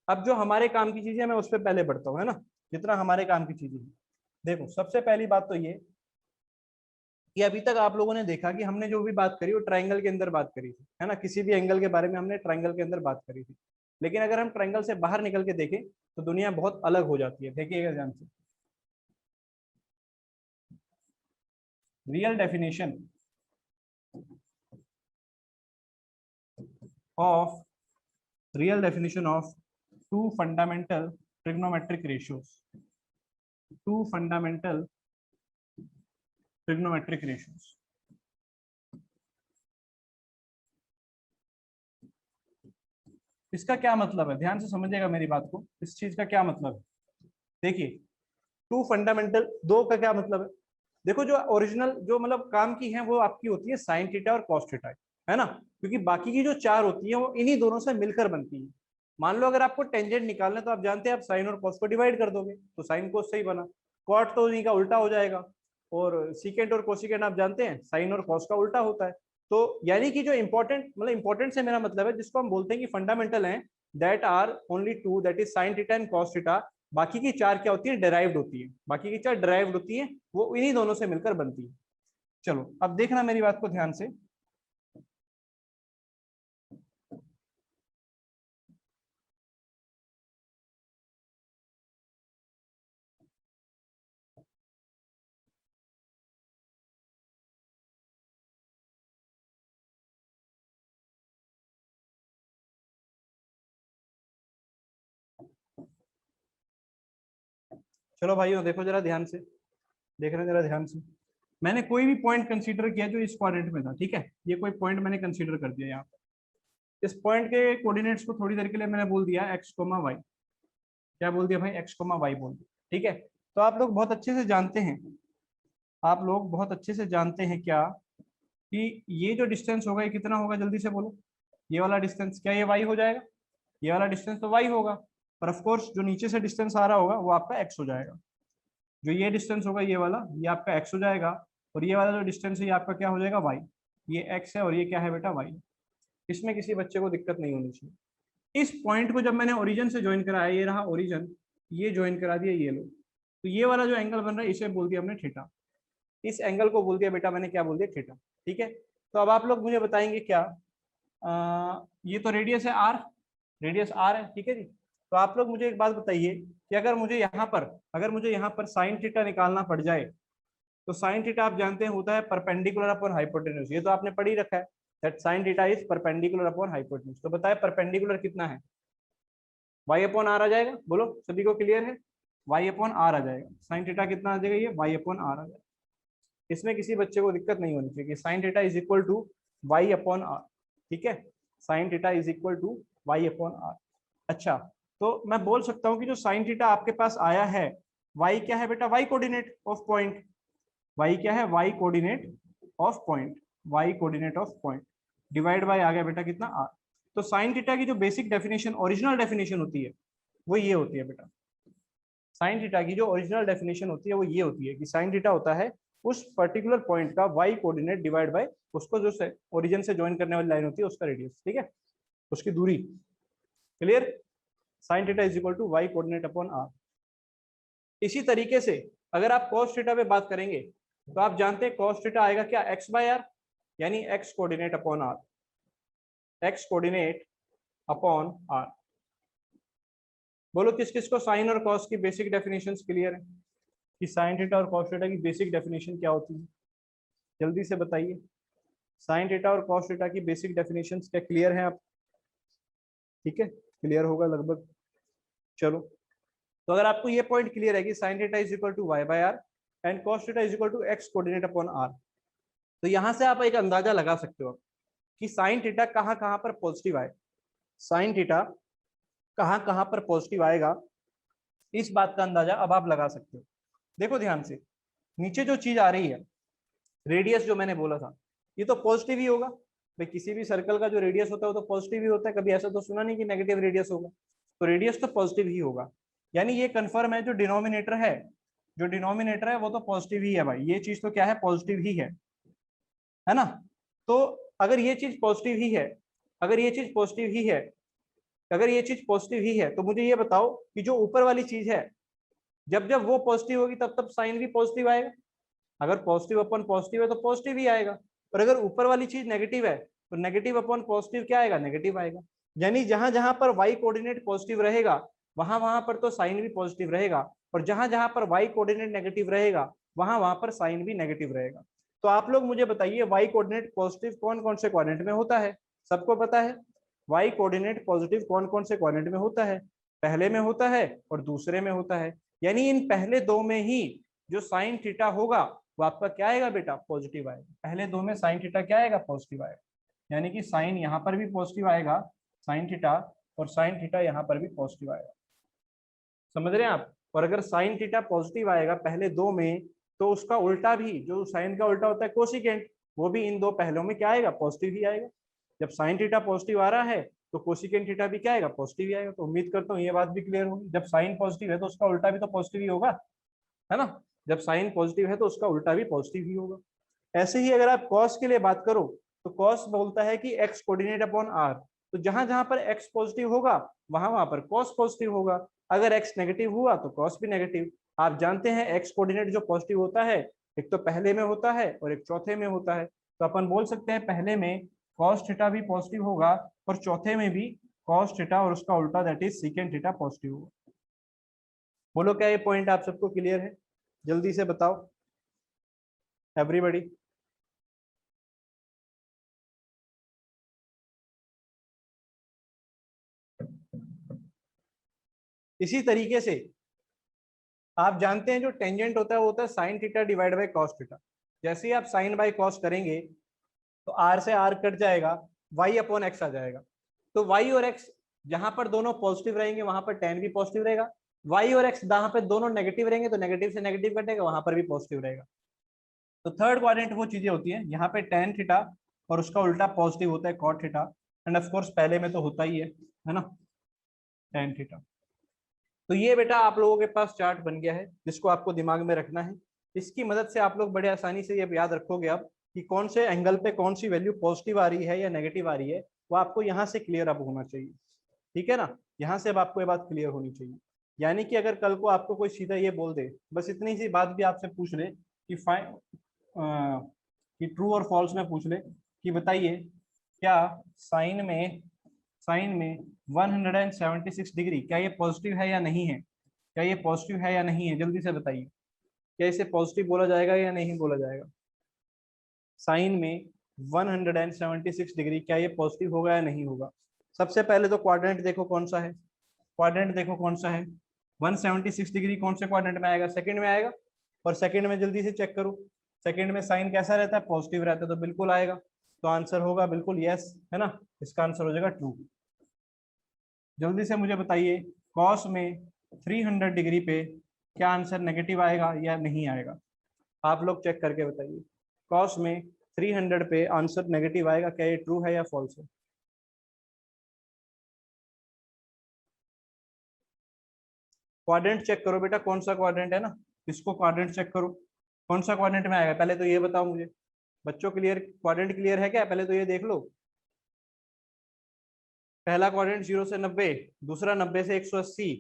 अब जो हमारे काम की चीजें, मैं उस पर पहले बढ़ता हूँ, है ना, जितना हमारे काम की चीजें हैं। देखो सबसे पहली बात तो ये कि अभी तक आप लोगों ने देखा कि हमने जो भी बात करी वो ट्राइंगल के अंदर बात करी थी, है ना। किसी भी एंगल के बारे में हमने ट्राइंगल के अंदर बात करी थी। लेकिन अगर हम ट्राइंगल से बाहर निकल के देखें तो दुनिया बहुत अलग हो जाती है। देखिएगा ध्यान से। Real definition of real definition of two fundamental trigonometric ratios, two fundamental trigonometric ratios। इसका क्या मतलब है? ध्यान से समझिएगा मेरी बात को, इस चीज का क्या मतलब है। देखिए, टू फंडामेंटल, दो का क्या मतलब है? देखो जो ओरिजिनल जो मतलब काम की है वो आपकी होती है साइन थीटा और कॉस थीटा, है ना, क्योंकि बाकी की जो चार होती है वो इन्हीं दोनों से मिलकर बनती है। मान लो अगर आपको टेंजेंट निकालना है तो आप जानते हैं आप साइन और कॉस को डिवाइड कर दोगे तो साइन कॉस सही बना। कॉट तो इन्हीं का उल्टा हो जाएगा, और सीकेंट और कोसिकेंट आप जानते हैं साइन और कॉस का उल्टा होता है। तो यानी कि जो इंपॉर्टेंट, मतलब इंपॉर्टेंट से मेरा मतलब है जिसको हम बोलते हैं कि फंडामेंटल है, that are only two, that is sine theta and cos theta. बाकी की चार क्या होती है? डिराइव्ड होती है। बाकी की चार डिराइव्ड होती है, वो इन्हीं दोनों से मिलकर बनती है। चलो अब देखना मेरी बात को ध्यान से। चलो भाइयों देखो जरा ध्यान से, देखना जरा ध्यान से। मैंने कोई भी पॉइंट कंसीडर किया जो इस क्वाड्रेंट में था, ठीक है, ये कोई पॉइंट मैंने कंसीडर कर दिया यहाँ पे। इस पॉइंट के कोऑर्डिनेट्स को थोड़ी देर के लिए मैंने बोल दिया एक्स कोमा वाई। क्या बोल दिया भाई? एक्स कोमा वाई बोल दिया। ठीक है, तो आप लोग बहुत अच्छे से जानते हैं, आप लोग बहुत अच्छे से जानते हैं क्या, कि ये जो डिस्टेंस होगा ये कितना होगा? जल्दी से बोलो। ये वाला डिस्टेंस क्या ये वाई हो जाएगा? ये वाला डिस्टेंस तो वाई होगा। पर ऑफ कोर्स जो नीचे से डिस्टेंस आ रहा होगा वो आपका एक्स हो जाएगा। जो ये डिस्टेंस होगा ये वाला, ये आपका एक्स हो जाएगा। और ये वाला जो डिस्टेंस है ये आपका क्या हो जाएगा? वाई। ये एक्स है और ये क्या है बेटा? वाई। इसमें किसी बच्चे को दिक्कत नहीं होनी चाहिए। इस पॉइंट को जब मैंने ओरिजिन से ज्वाइन कराया, ये रहा ओरिजिन, ये ज्वाइन करा दिया ये लो, तो ये वाला जो एंगल बन रहा है इसे बोल दिया हमने थीटा। इस एंगल को बोल दिया बेटा मैंने, क्या बोल दिया, थीटा। ठीक है, तो अब आप लोग मुझे बताएंगे क्या, ये तो रेडियस है आर, रेडियस आर है, ठीक है जी। तो आप लोग मुझे एक बात बताइए कि अगर मुझे यहाँ पर साइन थीटा निकालना पड़ जाए, तो साइन थीटा आप जानते हैं होता है परपेंडिकुलर अपॉन हाइपोटेन्यूज, ये तो आपने पढ़ ही रखा है, that sine theta is perpendicular upon hypotenuse. तो बताए परपेंडिकुलर कितना है, वाई अपॉन आर आ जाएगा, बोलो सभी को क्लियर है, वाई अपॉन आर आ जाएगा। साइन थीटा कितना आ जाएगा, ये वाई अपॉन आर आ जाएगा। इसमें किसी बच्चे को दिक्कत नहीं होनी चाहिए, sine theta is equal to Y upon R, ठीक है, sine theta is equal to Y upon R. अच्छा, तो मैं बोल सकता हूँ कि जो साइन थीटा आपके पास आया है, वाई क्या है बेटा, Y coordinate of point, Y क्या है, Y coordinate of point, Y coordinate of point divide by आ गया बेटा कितना, आर। तो साइन थीटा की जो बेसिक डेफिनेशन, ओरिजिनल डेफिनेशन होती है वो ये होती है बेटा, साइन थीटा की जो ओरिजिनल डेफिनेशन होती है वो ये होती है कि साइन थीटा होता है उस पर्टिकुलर पॉइंट का वाई कोऑर्डिनेट डिवाइड बाय उसको जो से ओरिजिन से ज्वाइन करने वाली लाइन होती है उसका रेडियस, ठीक है, उसकी दूरी। Clear, sine theta is equal to Y coordinate upon R. इसी तरीके से अगर आप cos थीटा पे बात करेंगे तो आप जानते हैं cos थीटा आएगा क्या, x बाय आर, यानी x coordinate upon R, x coordinate upon R. बोलो किस किस को साइन और cos की बेसिक डेफिनेशंस क्लियर है कि साइन थीटा और cos थीटा की बेसिक डेफिनेशन क्या होती है, जल्दी से बताइए। साइन थीटा और cos थीटा की बेसिक डेफिनेशंस क्या क्लियर है आप, ठीक है, क्लियर होगा लगभग। चलो, तो अगर आपको ये पॉइंट क्लियर है कि sine theta is equal to Y by R and cos theta is equal to x coordinate upon R, तो यहां से आप एक अंदाजा लगा सकते हो कि साइन थीटा कहां पर पॉजिटिव आए, साइन थीटा कहां पर पॉजिटिव आएगा, इस बात का अंदाजा अब आप लगा सकते हो। देखो ध्यान से, नीचे जो चीज आ रही है, रेडियस जो मैंने बोला था, ये तो पॉजिटिव ही होगा भाई, किसी भी सर्कल का जो रेडियस होता है वो तो पॉजिटिव ही होता है, कभी ऐसा तो सुना नहीं कि नेगेटिव रेडियस होगा, तो रेडियस तो पॉजिटिव ही होगा। यानी ये कंफर्म है, जो डिनोमिनेटर है, जो डिनोमिनेटर है वो तो पॉजिटिव ही है भाई, ये चीज तो क्या है, पॉजिटिव ही है ना। तो अगर ये चीज पॉजिटिव ही है, अगर ये चीज पॉजिटिव ही है, अगर ये चीज पॉजिटिव ही है, तो मुझे ये बताओ कि जो ऊपर वाली चीज है, जब जब वो पॉजिटिव होगी तब तब साइन भी पॉजिटिव आएगा। अगर पॉजिटिव अपन पॉजिटिव है तो पॉजिटिव ही आएगा, और अगर ऊपर वाली चीज नेगेटिव है तो नेगेटिव अपॉन पॉजिटिव क्या आएगा, नेगेटिव आएगा। यानी जहां जहां पर वाई कोऑर्डिनेट पॉजिटिव रहेगा वहां वहां पर तो साइन भी पॉजिटिव रहेगा, और जहां जहां पर वाई कोऑर्डिनेट नेगेटिव रहेगा वहां वहां पर साइन भी नेगेटिव रहेगा। तो आप लोग मुझे बताइए वाई कोऑर्डिनेट पॉजिटिव कौन कौन से क्वाड्रेंट में होता है, सबको पता है वाई कोऑर्डिनेट पॉजिटिव कौन कौन से क्वाड्रेंट में होता है, पहले में होता है और दूसरे में होता है। यानी इन पहले दो में ही जो साइन थीटा होगा वो आपका क्या आएगा बेटा, पॉजिटिव आएगा। पहले दो में साइन थीटा क्या आएगा, पॉजिटिव आएगा, यानी कि साइन यहाँ पर भी पॉजिटिव आएगा, साइन थीटा, और साइन थीटा यहाँ पर भी पॉजिटिव आएगा। समझ रहे हैं आप। और अगर साइन थीटा पॉजिटिव आएगा पहले दो में, तो उसका उल्टा भी, जो साइन का उल्टा होता है कोसिकेंट, वो भी इन दो पहलों में क्या आएगा, पॉजिटिव ही आएगा। जब साइन थीटा पॉजिटिव आ रहा है तो कोसिकेंट थीटा भी क्या आएगा, पॉजिटिव ही आएगा। तो उम्मीद करता हूँ ये बात भी क्लियर होगी, जब साइन पॉजिटिव है तो उसका उल्टा भी तो पॉजिटिव ही होगा, है ना। जब साइन पॉजिटिव है तो उसका उल्टा भी पॉजिटिव ही होगा। ऐसे ही अगर आप कॉस के लिए बात करो तो कॉस बोलता है कि एक्स कोऑर्डिनेट अपॉन आर, तो जहां जहां पर एक्स पॉजिटिव होगा वहां वहां पर कॉस पॉजिटिव होगा, अगर एक्स नेगेटिव हुआ तो कॉस भी नेगेटिव। आप जानते हैं एक्स कोऑर्डिनेट जो पॉजिटिव होता है, एक तो पहले में होता है और एक चौथे में होता है। तो अपन बोल सकते हैं पहले में कॉस थीटा भी पॉजिटिव होगा और चौथे में भी कॉस थीटा और उसका उल्टा that is secant theta positive होगा। बोलो क्या ये पॉइंट आप सबको क्लियर है, जल्दी से बताओ एवरीबॉडी। इसी तरीके से आप जानते हैं जो टेंजेंट होता है वो होता है sine theta divide by cos theta. जैसे ही आप साइन बाय कॉस करेंगे तो आर से आर कट जाएगा, वाई अपॉन एक्स आ जाएगा। तो वाई और एक्स जहां पर दोनों पॉजिटिव रहेंगे वहां पर टेन भी पॉजिटिव रहेगा, वाई और एक्स जहां पर दोनों नेगेटिव रहेंगे तो नेगेटिव से नेगेटिव कटेगा, वहां पर भी पॉजिटिव रहेगा। तो थर्ड क्वाड्रेंट वो चीजें होती हैं यहाँ पे टेन थीटा और उसका उल्टा पॉजिटिव होता है cot theta, and of course पहले में तो होता ही है ना, टेन थीटा। तो ये बेटा आप लोगों के पास चार्ट बन गया है जिसको आपको दिमाग में रखना है। इसकी मदद से आप लोग बड़े आसानी से ये याद रखोगे अब कि कौन से एंगल पे कौन सी वैल्यू पॉजिटिव आ रही है या नेगेटिव आ रही है, वो आपको यहाँ से क्लियर अब होना चाहिए। ठीक है ना। यहाँ से अब आपको ये बात क्लियर होनी चाहिए। यानी कि अगर कल को आपको कोई सीधा ये बोल दे, बस इतनी सी बात भी आपसे पूछ ले कि कि ट्रू और फॉल्स में पूछ ले कि बताइए क्या साइन में 176 डिग्री क्या ये पॉजिटिव है या नहीं है, क्या ये पॉजिटिव है या नहीं है, जल्दी से बताइए। क्या इसे पॉजिटिव बोला जाएगा या नहीं बोला जाएगा। साइन में 176 डिग्री क्या ये पॉजिटिव होगा या नहीं होगा। सबसे पहले तो क्वाड्रेंट देखो कौन सा है, क्वाड्रेंट देखो कौन सा है। 176 डिग्री कौन से क्वाड्रेंट में आएगा, सेकंड में आएगा। और सेकंड में जल्दी से चेक करो, सेकंड में साइन कैसा रहता है, पॉजिटिव रहता है, तो बिल्कुल आएगा। तो आंसर होगा बिल्कुल यस, है ना। इसका आंसर हो जाएगा ट्रू। जल्दी से मुझे बताइए कॉस में 300 डिग्री पे क्या आंसर नेगेटिव आएगा या नहीं आएगा। आप लोग चेक करके बताइए कॉस में 300 पे आंसर नेगेटिव आएगा, क्या ये ट्रू है या फॉल्स है। क्वाड्रेंट चेक करो बेटा, कौन सा क्वाड्रेंट है ना, इसको क्वाड्रेंट चेक करो कौन सा क्वाड्रेंट में आएगा। पहले तो ये बताओ मुझे, बच्चों क्लियर, क्वाड्रेंट क्लियर है क्या, पहले तो ये देख लो। पहला क्वाड्रेंट 0 से 90, दूसरा 90 से 180,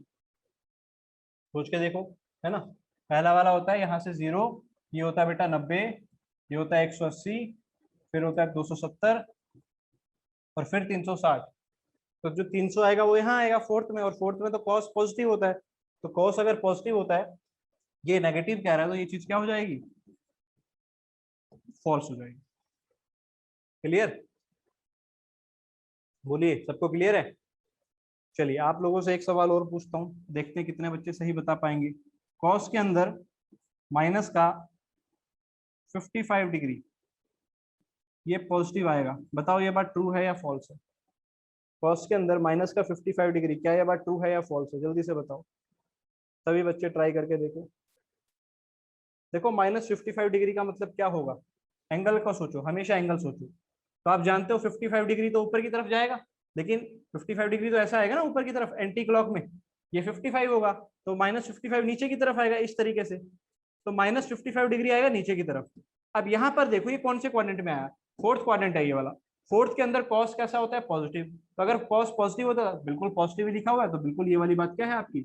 सोच के देखो, है ना। पहला वाला होता है यहाँ से 0, ये होता है बेटा 90, ये होता है 180, फिर होता है 270 और फिर 360। तो जो 300 आएगा वो यहाँ आएगा फोर्थ में, और फोर्थ में तो कॉस पॉजिटिव होता है। तो कॉस अगर पॉजिटिव होता है, ये नेगेटिव कह रहा है, तो ये चीज क्या हो जाएगी, फॉल्स हो जाएगी। क्लियर, बोलिए सबको क्लियर है। चलिए आप लोगों से एक सवाल और पूछता हूँ, देखते हैं कितने बच्चे सही बता पाएंगे। कॉस के अंदर माइनस का 55 डिग्री ये पॉजिटिव आएगा, बताओ ये बात ट्रू है या फॉल्स है। कॉस के अंदर माइनस का 55 डिग्री, क्या ये बात ट्रू है या फॉल्स है, जल्दी से बताओ। सभी बच्चे ट्राई करके देखो। देखो -55 डिग्री का मतलब क्या होगा, एंगल का सोचो, हमेशा एंगल सोचो। तो आप जानते हो 55 डिग्री तो ऊपर की तरफ जाएगा, लेकिन 55 डिग्री तो ऐसा आएगा ना ऊपर की तरफ एंटी क्लॉक में, ये 55 होगा, तो -55 नीचे की तरफ आएगा इस तरीके से, तो -55 डिग्री आएगा नीचे की तरफ। अब यहाँ पर देखो ये कौन से क्वाड्रेंट में आया, फोर्थ क्वाड्रेंट है ये वाला। फोर्थ के अंदर कॉस कैसा होता है, पॉजिटिव। तो अगर कॉस पॉजिटिव होता है, बिल्कुल पॉजिटिव ही लिखा हुआ है, तो बिल्कुल ये वाली बात क्या है आपकी,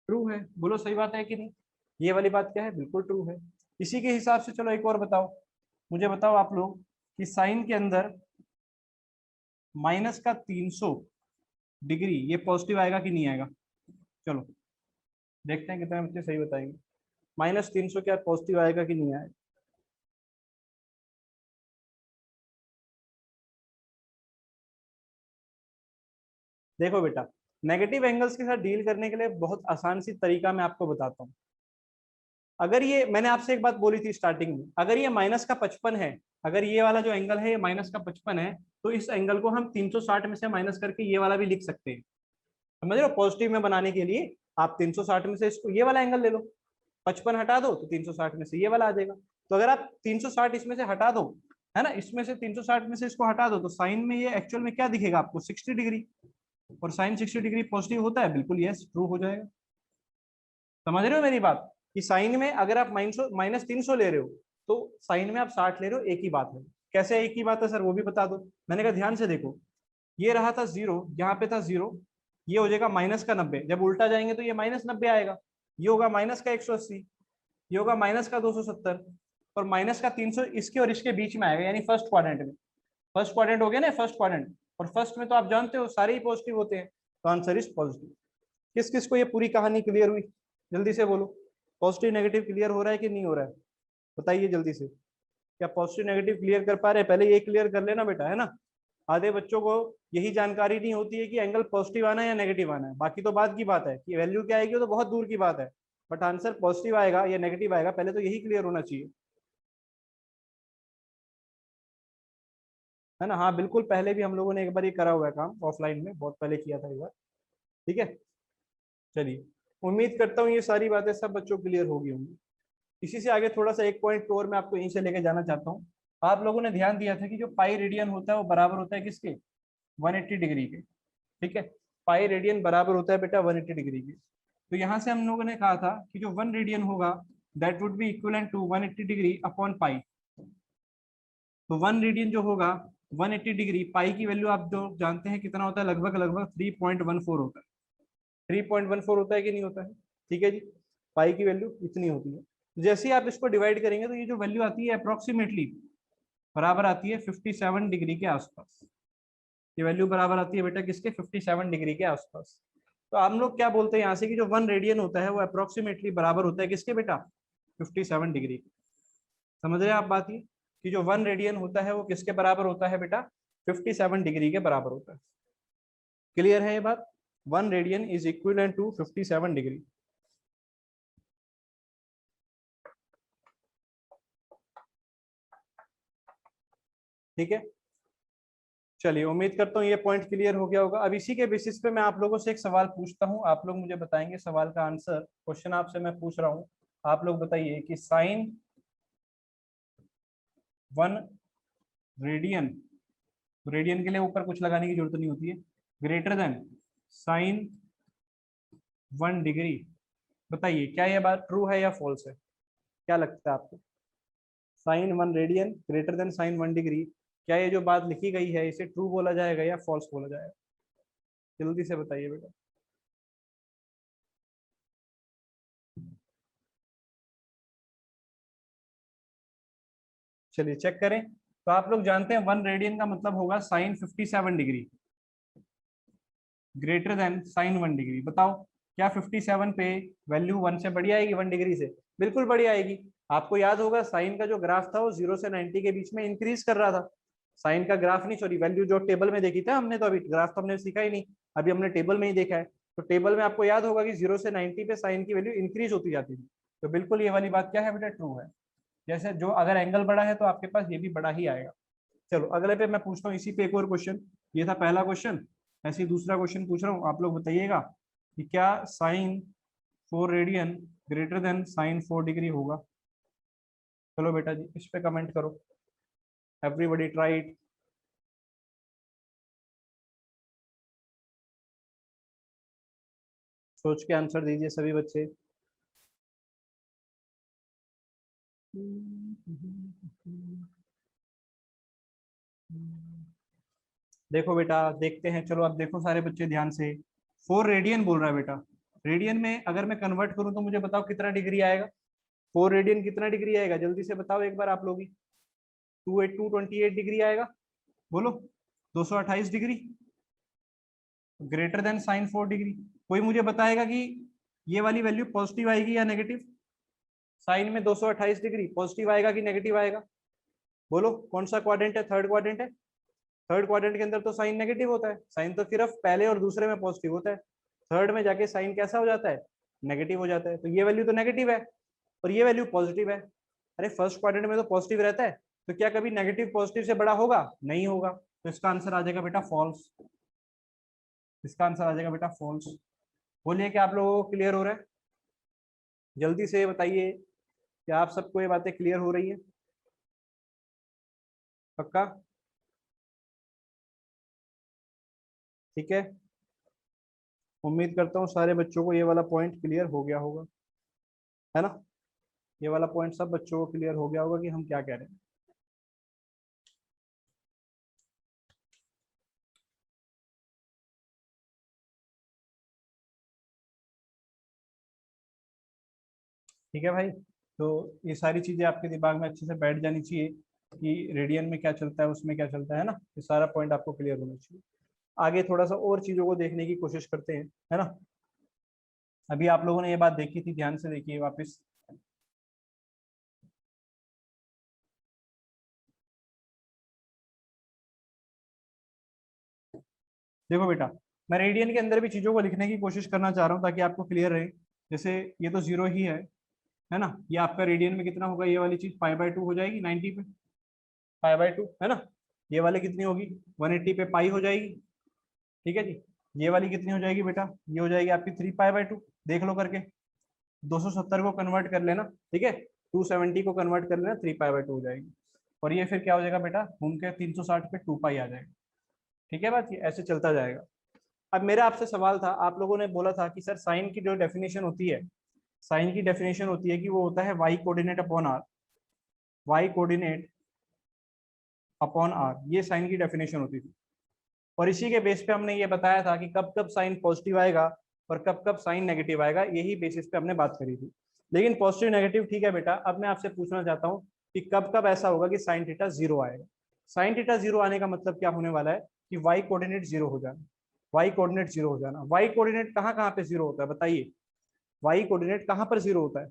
ट्रू है। बोलो सही बात है कि नहीं, ये वाली बात क्या है, बिल्कुल ट्रू है। इसी के हिसाब से चलो एक और बताओ, मुझे बताओ आप लोग कि साइन के अंदर माइनस का 300 डिग्री ये पॉजिटिव आएगा कि नहीं आएगा। चलो देखते हैं कितने बच्चे सही बताएंगे, -300 क्या पॉजिटिव आएगा कि नहीं आएगा। देखो बेटा, नेगेटिव एंगल्स के साथ डील करने के लिए बहुत आसान सी तरीका मैं आपको बताता हूँ। अगर ये मैंने आपसे एक बात बोली थी स्टार्टिंग में, अगर ये -55 है, अगर ये वाला जो एंगल है ये -55 है, तो इस एंगल को हम 360 में से माइनस करके ये वाला भी लिख सकते हैं। समझ रहे हो, पॉजिटिव में बनाने के लिए आप 360 में से इसको ये वाला एंगल ले लो, 55 हटा दो तो 360 में से ये वाला आ जाएगा। तो अगर आप 360 इसमें से हटा दो, है ना, इसमें से 360 में से इसको हटा दो, तो साइन में ये एक्चुअल में क्या दिखेगा आपको, 60 डिग्री। और साइन 60 डिग्री पॉजिटिव होता है, बिल्कुल यस ट्रू हो जाएगा। समझ रहे हो मेरी बात, कि साइन में अगर आप -300 ले रहे हो, तो साइन में आप 60 ले रहे हो, एक ही बात है। कैसे एक ही बात है सर, वो भी बता दो। मैंने कहा ध्यान से देखो, ये रहा था 0, यहाँ पे था 0, ये हो जाएगा -90, जब उल्टा जाएंगे तो ये -90 आएगा, ये होगा -180, ये होगा -270, और -300 इसके और इसके बीच में आएगा, यानी फर्स्ट क्वाड्रेंट में। फर्स्ट क्वाड्रेंट हो गया ना, फर्स्ट क्वाड्रेंट, और फर्स्ट में तो आप जानते हो सारे ही पॉजिटिव होते हैं, तो आंसर इज पॉजिटिव। किस किस को ये पूरी कहानी क्लियर हुई, जल्दी से बोलो। पॉजिटिव नेगेटिव क्लियर हो रहा है कि नहीं हो रहा है, बताइए जल्दी से। क्या पॉजिटिव नेगेटिव क्लियर कर पा रहे हैं, पहले ये क्लियर कर लेना बेटा, है ना। आधे बच्चों को यही जानकारी नहीं होती है कि एंगल पॉजिटिव आना है या नेगेटिव आना है, बाकी तो बात की बात है कि वैल्यू क्या आएगी वो तो बहुत दूर की बात है, बट आंसर पॉजिटिव आएगा या नेगेटिव आएगा पहले तो यही क्लियर होना चाहिए, है ना। हाँ बिल्कुल, पहले भी हम लोगों ने एक बार ये करा हुआ है काम ऑफलाइन में, बहुत पहले किया था एक बार। ठीक है, चलिए उम्मीद करता हूँ ये सारी बातें सब बच्चों क्लियर होगी होंगी। इसी से आगे थोड़ा सा एक पॉइंट और मैं आपको यहीं से लेके जाना चाहता हूँ। आप लोगों ने ध्यान दिया था कि जो पाई रेडियन होता है वो बराबर होता है किसके, 180 डिग्री के। ठीक है, पाई रेडियन बराबर होता है बेटा 180 डिग्री के। तो यहाँ से हम लोगों ने कहा था कि जो 1 रेडियन होगा that would be equivalent to 180 degree upon pi. तो 1 रेडियन जो होगा 180 डिग्री, पाई की वैल्यू आप जो जानते हैं कितना होता है, लगभग लगभग 3.14 होता है। 3.14 होता है कि नहीं होता है? ठीक है जी, पाई की वैल्यू इतनी होती है। जैसे ही आप इसको डिवाइड करेंगे तो ये जो वैल्यू आती है अप्रोक्सीमेटली बराबर आती है 57 डिग्री के आसपास। ये वैल्यू बराबर आती है बेटा किसके, 57 डिग्री के आसपास। तो हम लोग क्या बोलते हैं यहाँ से कि जो 1 रेडियन होता है वो अप्रोक्सीमेटली बराबर होता है किसके बेटा, 57 डिग्री। समझ रहे हैं आप बात ये, कि जो 1 रेडियन होता है वो किसके बराबर होता है बेटा, 57 डिग्री के बराबर होता है। क्लियर है ये बात? 1 radian is equivalent to 57 degree. ठीक है, चलिए उम्मीद करता हूँ ये पॉइंट क्लियर हो गया होगा। अब इसी के बेसिस पे मैं आप लोगों से एक सवाल पूछता हूँ, आप लोग मुझे बताएंगे सवाल का आंसर। क्वेश्चन आपसे मैं पूछ रहा हूँ, आप लोग बताइए कि साइन 1 रेडियन, रेडियन के लिए ऊपर कुछ लगाने की जरूरत नहीं होती है, ग्रेटर देन साइन 1 डिग्री, बताइए क्या ये बात ट्रू है या फॉल्स है? क्या लगता है आपको? Sine 1 radian greater than sine 1 degree, क्या ये जो बात लिखी गई है इसे ट्रू बोला जाएगा या फॉल्स बोला जाएगा? जल्दी से बताइए बेटा। चलिए चेक करें। तो आप लोग जानते हैं 1 रेडियन का मतलब होगा sine 57 degree greater than sine 1 degree. बताओ क्या 57 पे वैल्यू 1 से बड़ी आएगी 1 डिग्री से? बिल्कुल बड़ी आएगी। आपको याद होगा साइन का जो ग्राफ था वो 0 से 90 के बीच में इंक्रीज कर रहा था। साइन का ग्राफ नहीं, सॉरी वैल्यू जो टेबल में देखी था हमने, तो अभी ग्राफ तो हमने सीखा ही नहीं, अभी हमने टेबल में ही देखा है। तो टेबल में आपको याद होगा कि 0 से 90 पे साइन की वैल्यू इंक्रीज होती जाती थी। तो बिल्कुल ये वाली बात क्या है बेटा, ट्रू है। जैसे जो अगर एंगल बड़ा है तो आपके पास ये भी बड़ा ही आएगा। चलो अगले पे मैं पूछता हूँ, इसी पे एक और क्वेश्चन। ये था पहला क्वेश्चन, ऐसे ही दूसरा क्वेश्चन पूछ रहा हूँ, आप लोग बताइएगा कि क्या sine 4 radian greater than sine 4 degree होगा? चलो बेटा जी इस पे कमेंट करो, एवरीबॉडी ट्राई इट। सोच के आंसर दीजिए सभी बच्चे। देखो बेटा देखते हैं, चलो अब देखो सारे बच्चे ध्यान से। 4 रेडियन बोल रहा है बेटा, रेडियन में अगर मैं कन्वर्ट करूं तो मुझे बताओ कितना डिग्री आएगा? 4 रेडियन कितना डिग्री आएगा, जल्दी से बताओ एक बार आप लोग ही। 228 डिग्री आएगा, बोलो। 228 degree greater than sine 4 degree. कोई मुझे बताएगा कि ये वाली वैल्यू पॉजिटिव आएगी या नेगेटिव? साइन में 228 डिग्री पॉजिटिव आएगा कि नेगेटिव आएगा? बोलो कौन सा क्वाड्रेंट है, थर्ड क्वाड्रेंट है? थर्ड क्वाड्रेंट के अंदर तो साइन नेगेटिव होता है, साइन तो सिर्फ पहले और दूसरे में पॉजिटिव होता है, थर्ड में जाके साइन कैसा हो जाता है, नेगेटिव हो जाता है। तो ये वैल्यू तो नेगेटिव है और ये वैल्यू पॉजिटिव है। अरे फर्स्ट क्वाड्रेंट में तो पॉजिटिव रहता है, तो क्या कभी नेगेटिव पॉजिटिव से बड़ा होगा? नहीं होगा। तो इसका आंसर आ जाएगा बेटा फॉल्स। इसका आंसर आ जाएगा बेटा फॉल्स। बोलिए कि आप लोगों को क्लियर हो रहा है? जल्दी से बताइए क्या आप सबको ये बातें क्लियर हो रही है? पक्का? ठीक है, उम्मीद करता हूँ सारे बच्चों को ये वाला पॉइंट क्लियर हो गया होगा, है ना? ये वाला पॉइंट सब बच्चों को क्लियर हो गया होगा कि हम क्या कह रहे हैं। ठीक है भाई, तो ये सारी चीजें आपके दिमाग में अच्छे से बैठ जानी चाहिए कि रेडियन में क्या चलता है, उसमें क्या चलता है ना, ये सारा पॉइंट आपको क्लियर होना चाहिए। आगे थोड़ा सा और चीजों को देखने की कोशिश करते हैं, है ना? अभी आप लोगों ने ये बात देखी थी, ध्यान से देखिए वापस। देखो बेटा, मैं रेडियन के अंदर भी चीजों को लिखने की कोशिश करना चाह रहा हूँ ताकि आपको क्लियर रहे। जैसे ये तो जीरो ही है ना? ये आपका रेडियन में कितना होगा, ये वाली चीज पाई/2 हो जाएगी 90 पे, पाई/2 है ना? ये वाली कितनी होगी, 180 पे पाई हो जाएगी। ठीक है जी, ये वाली कितनी हो जाएगी बेटा, ये हो जाएगी आपकी 3 पाई/2। देख लो करके, 270 को कन्वर्ट कर लेना, ठीक है, 270 को कन्वर्ट कर लेना, 3 पाई/2 हो जाएगी। और ये फिर क्या हो जाएगा बेटा, घूम के 360 पे 2 पाई आ जाएगा। ठीक है बात, ये ऐसे चलता जाएगा। अब मेरा आपसे सवाल था, आप लोगों ने बोला था कि सर साइन की जो डेफिनेशन होती है, साइन की डेफिनेशन होती है कि वो होता है Y coordinate upon R. Y coordinate upon R, ये साइन की डेफिनेशन होती थी। और इसी के बेस पे हमने ये बताया था कि कब कब साइन पॉजिटिव आएगा और कब कब साइन नेगेटिव आएगा, यही बेसिस पे हमने बात करी थी। लेकिन पॉजिटिव नेगेटिव ठीक है बेटा, अब मैं आपसे पूछना चाहता हूँ कि कब कब ऐसा होगा कि साइन थीटा जीरो आएगा। साइन थीटा जीरो आने का मतलब क्या होने वाला है कि वाई कोऑर्डिनेट जीरो हो जाना, वाई कोऑर्डिनेट जीरो हो जाना। वाई कोऑर्डिनेट कहाँ पे जीरो होता है बताइए, वाई कोऑर्डिनेट कहाँ पर जीरो होता है,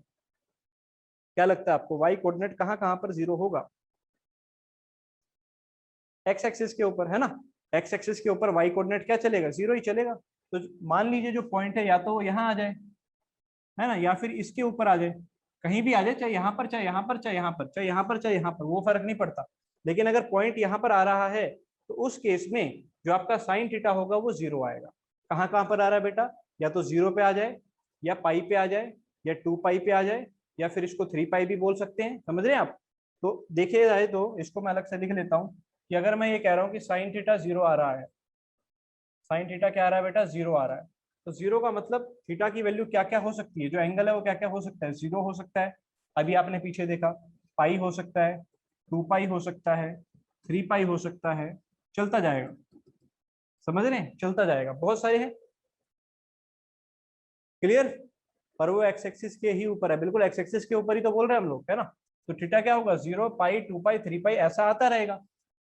क्या लगता है आपको वाई कोऑर्डिनेट कहाँ पर जीरो होगा? एक्स एक्सिस के ऊपर है ना, एक्स एक्सिस के ऊपर वाई कोऑर्डिनेट क्या चलेगा, जीरो ही चलेगा। तो मान लीजिए जो पॉइंट है या तो वो यहाँ आ जाए है ना, या फिर इसके ऊपर आ जाए, कहीं भी आ जाए, चाहे यहाँ पर चाहे यहाँ पर चाहे यहाँ पर चाहे यहाँ पर चाहे यहाँ पर, वो फर्क नहीं पड़ता। लेकिन अगर पॉइंट यहाँ पर आ रहा है तो उस केस में जो आपका साइन थीटा होगा वो जीरो आएगा। कहाँ पर आ रहा है बेटा, या तो जीरो पे आ जाए, या पाई पे आ जाए, या 2 पाई पे आ जाए, या फिर इसको 3 पाई भी बोल सकते हैं, समझ रहे हैं आप। तो देखिए जाए तो इसको मैं अलग से लिख लेता हूँ कि अगर मैं ये कह रहा हूँ कि साइन थीटा जीरो आ रहा है, साइन थीटा क्या आ रहा है बेटा, जीरो आ रहा है, तो जीरो का मतलब थीटा की वैल्यू क्या क्या हो सकती है, जो एंगल है वो क्या क्या हो सकता है, जीरो हो सकता है, अभी आपने पीछे देखा, पाई हो सकता है, 2 पाई हो सकता है, 3 पाई हो सकता है, चलता जाएगा, समझ रहे हैं, चलता जाएगा, बहुत सारे हैं। क्लियर? पर वो एक्स एक्सिस के ही ऊपर है, बिल्कुल एक्स एक्सिस के ऊपर ही तो बोल रहे हैं हम लोग, है ना। तो थीटा क्या होगा, 0 पाई 2 पाई 3 पाई ऐसा आता रहेगा।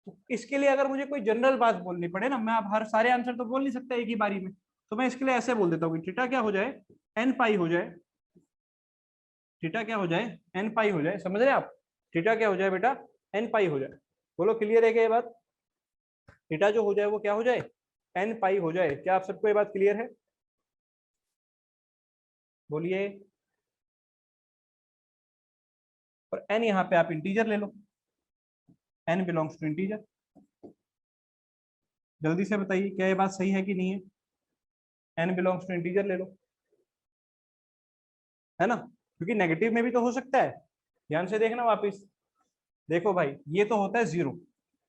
तो इसके लिए अगर मुझे कोई जनरल बात बोलनी पड़े ना, मैं अब हर सारे आंसर तो बोल नहीं सकता एक ही बारी में, तो मैं इसके लिए ऐसे बोल देता हूँ कि थीटा क्या हो जाए, n पाई हो जाए, थीटा क्या हो जाए, n पाई हो जाए, समझ रहे आप, थीटा क्या हो जाए बेटा, n पाई हो जाए। बोलो क्लियर है क्या ये बात, थीटा जो हो जाए वो क्या हो जाए, n पाई हो जाए। क्या आप सबको ये बात क्लियर है, बोलिए। और n यहाँ पे आप इंटीजर ले लो, n बिलोंग्स टू इंटीजर। जल्दी से बताइए क्या ये बात सही है कि नहीं है, n बिलोंग्स टू इंटीजर ले लो, है ना, क्योंकि नेगेटिव में भी तो हो सकता है। ध्यान से देखना वापिस, देखो भाई ये तो होता है जीरो,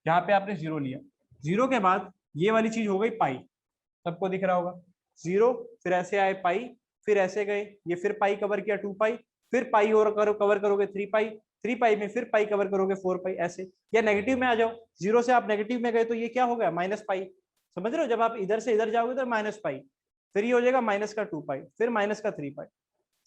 जहां पे आपने जीरो लिया, जीरो के बाद ये वाली चीज हो गई पाई, सबको दिख रहा होगा, जीरो, फिर ऐसे आए पाई, फिर ऐसे गए, ये फिर पाई कवर किया 2 पाई, फिर पाई और कवर करोगे 3 पाई, 3 पाई में फिर पाई कवर करोगे 4 पाई, ऐसे। या नेगेटिव में आ जाओ, जीरो से आप नेगेटिव में गए तो ये क्या हो गया, -पाई, समझ रहे हो, जब आप इधर से इधर जाओगे तो -पाई, फिर ये हो जाएगा माइनस का 2 पाई, फिर माइनस का 3 पाई,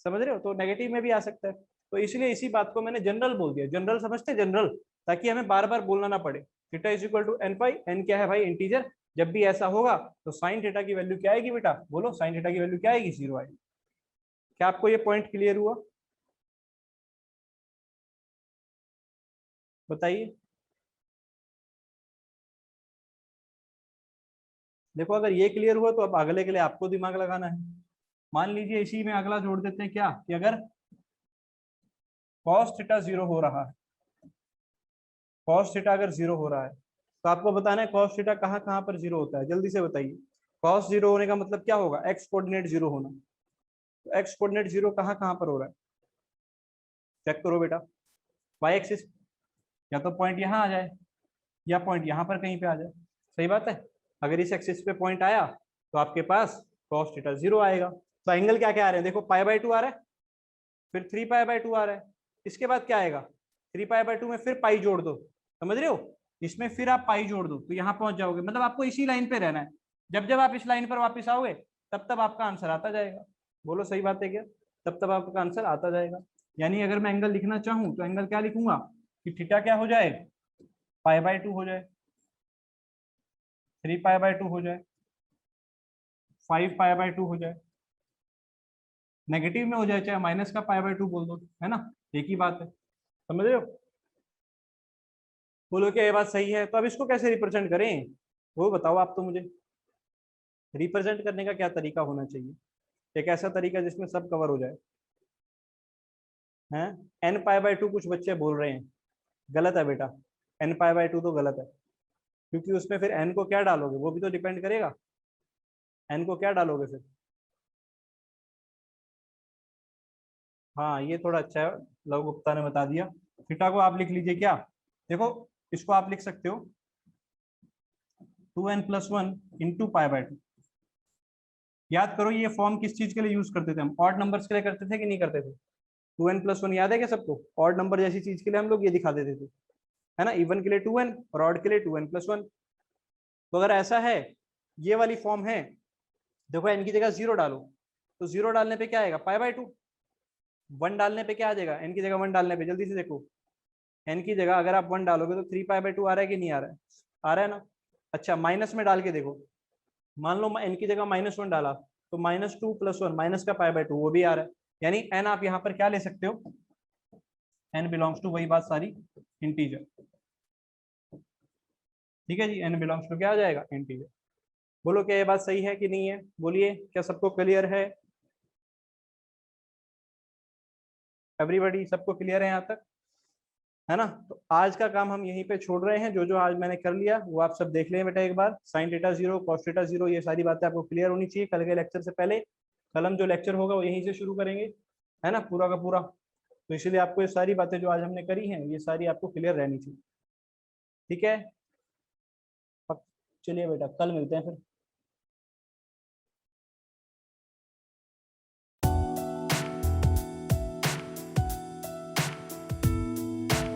समझ रहे हो, तो नेगेटिव में भी आ सकता है। तो इसलिए इसी बात को मैंने जनरल बोल दिया, जनरल समझते, जनरल, ताकि हमें बार बार बोलना ना पड़े। Theta is equal to n pi, n क्या है भाई, इंटीजर। जब भी ऐसा होगा तो साइन थीटा की वैल्यू क्या आएगी बेटा, बोलो साइन थीटा की वैल्यू क्या आएगी, जीरो आएगी। क्या आपको ये पॉइंट क्लियर हुआ, बताइए। देखो अगर ये क्लियर हुआ तो अब अगले के लिए आपको दिमाग लगाना है। मान लीजिए इसी में अगला जोड़ देते हैं क्या, कि अगर cos थीटा जीरो हो रहा है, cos थीटा अगर जीरो हो रहा है तो आपको बताना है cos थीटा कहाँ पर जीरो होता है, जल्दी से बताइए। cos जीरो होने का मतलब क्या होगा, x कोऑर्डिनेट जीरो होना, तो x कोऑर्डिनेट जीरो कहाँ पर हो रहा है, चेक करो बेटा, y एक्सिस, या तो पॉइंट यहाँ आ जाए या पॉइंट यहाँ पर कहीं पे आ जाए, सही बात है। अगर इस एक्सिस पे पॉइंट आया तो आपके पास cos थीटा जीरो आएगा। तो एंगल क्या क्या आ रहे हैं, देखो पाई/2 आ रहा है, फिर 3 पाई/2 आ रहा है, इसके बाद क्या आएगा, 3 पाई/2 में फिर पाई जोड़ दो, समझ रहे हो, इसमें फिर आप पाई जोड़ दो तो यहाँ पहुंच जाओगे, मतलब आपको इसी लाइन पे रहना है। जब जब आप इस लाइन पर वापस आओगे तब तब आपका आंसर आता जाएगा, बोलो सही बात है क्या, तब तब आपका आंसर आता जाएगा। यानी अगर मैं एंगल लिखना चाहूँ तो एंगल क्या लिखूंगा, कि थीटा क्या हो जाए, पाई/2 हो जाए, 3 पाई/2 हो जाए, 5 पाई/2 हो जाए, नेगेटिव में हो जाए चाहे माइनस का पाई/2 बोल दो, है ना, एक ही बात है, समझ रहे हो। बोलो क्या ये बात सही है, तो अब इसको कैसे रिप्रेजेंट करें, वो बताओ आप तो मुझे, रिप्रेजेंट करने का क्या तरीका होना चाहिए, एक ऐसा तरीका जिसमें सब कवर हो जाए, हैं। n पाई/2 कुछ बच्चे बोल रहे हैं, गलत है बेटा, n पाई/2 तो गलत है, क्योंकि उसमें फिर n को क्या डालोगे, वो भी तो डिपेंड करेगा, n को क्या डालोगे फिर। हाँ ये थोड़ा अच्छा है, लव गुप्ता ने बता दिया। थीटा को आप लिख लीजिए क्या, देखो इसको आप लिख सकते हो 2n+1 × पाई/2। याद करो ये फॉर्म किस चीज के लिए यूज करते थे हम, ऑड नंबर्स के लिए करते थे कि नहीं करते थे, 2n+1 याद है क्या सबको, ऑड नंबर जैसी चीज के लिए हम लोग ये दिखा देते थे, है ना, इवन के लिए 2n और ऑड के लिए 2n+1। तो अगर ऐसा है, ये वाली फॉर्म है, देखो n की जगह 0 डालो, तो 0 डालने पे क्या आएगा, π/2। 1 डालने पे क्या आ जाएगा, n की जगह 1 डालने पे, जल्दी से देखो, n की जगह अगर आप 1 डालोगे तो 3π/2 आ रहा है कि नहीं आ रहा है, आ रहा है ना। अच्छा माइनस में डाल के देखो, मान लो n की जगह -1 डाला, तो -2+1 माइनस का π/2 वो भी आ रहा है। यानी n आप यहाँ पर क्या ले सकते हो, n बिलोंग्स टू, वही बात सारी, इंटीजर। ठीक है जी, n बिलोंग्स टू क्या आ जाएगा, इंटीजर। बोलो क्या ये बात सही है कि नहीं है, बोलिए, क्या सबको क्लियर है, एवरीबॉडी, सबको क्लियर है यहाँ तक, है ना। तो आज का काम हम यहीं पे छोड़ रहे हैं, जो जो आज मैंने कर लिया वो आप सब देख लें बेटा एक बार, साइन थीटा 0, कॉस थीटा 0, ये सारी बातें आपको क्लियर होनी चाहिए। कल के लेक्चर से पहले, कल हम जो लेक्चर होगा वो यहीं से शुरू करेंगे, है ना, पूरा का पूरा। तो इसलिए आपको ये सारी बातें जो आज हमने करी हैं ये सारी आपको क्लियर रहनी चाहिए। ठीक है, चलिए बेटा कल मिलते हैं फिर।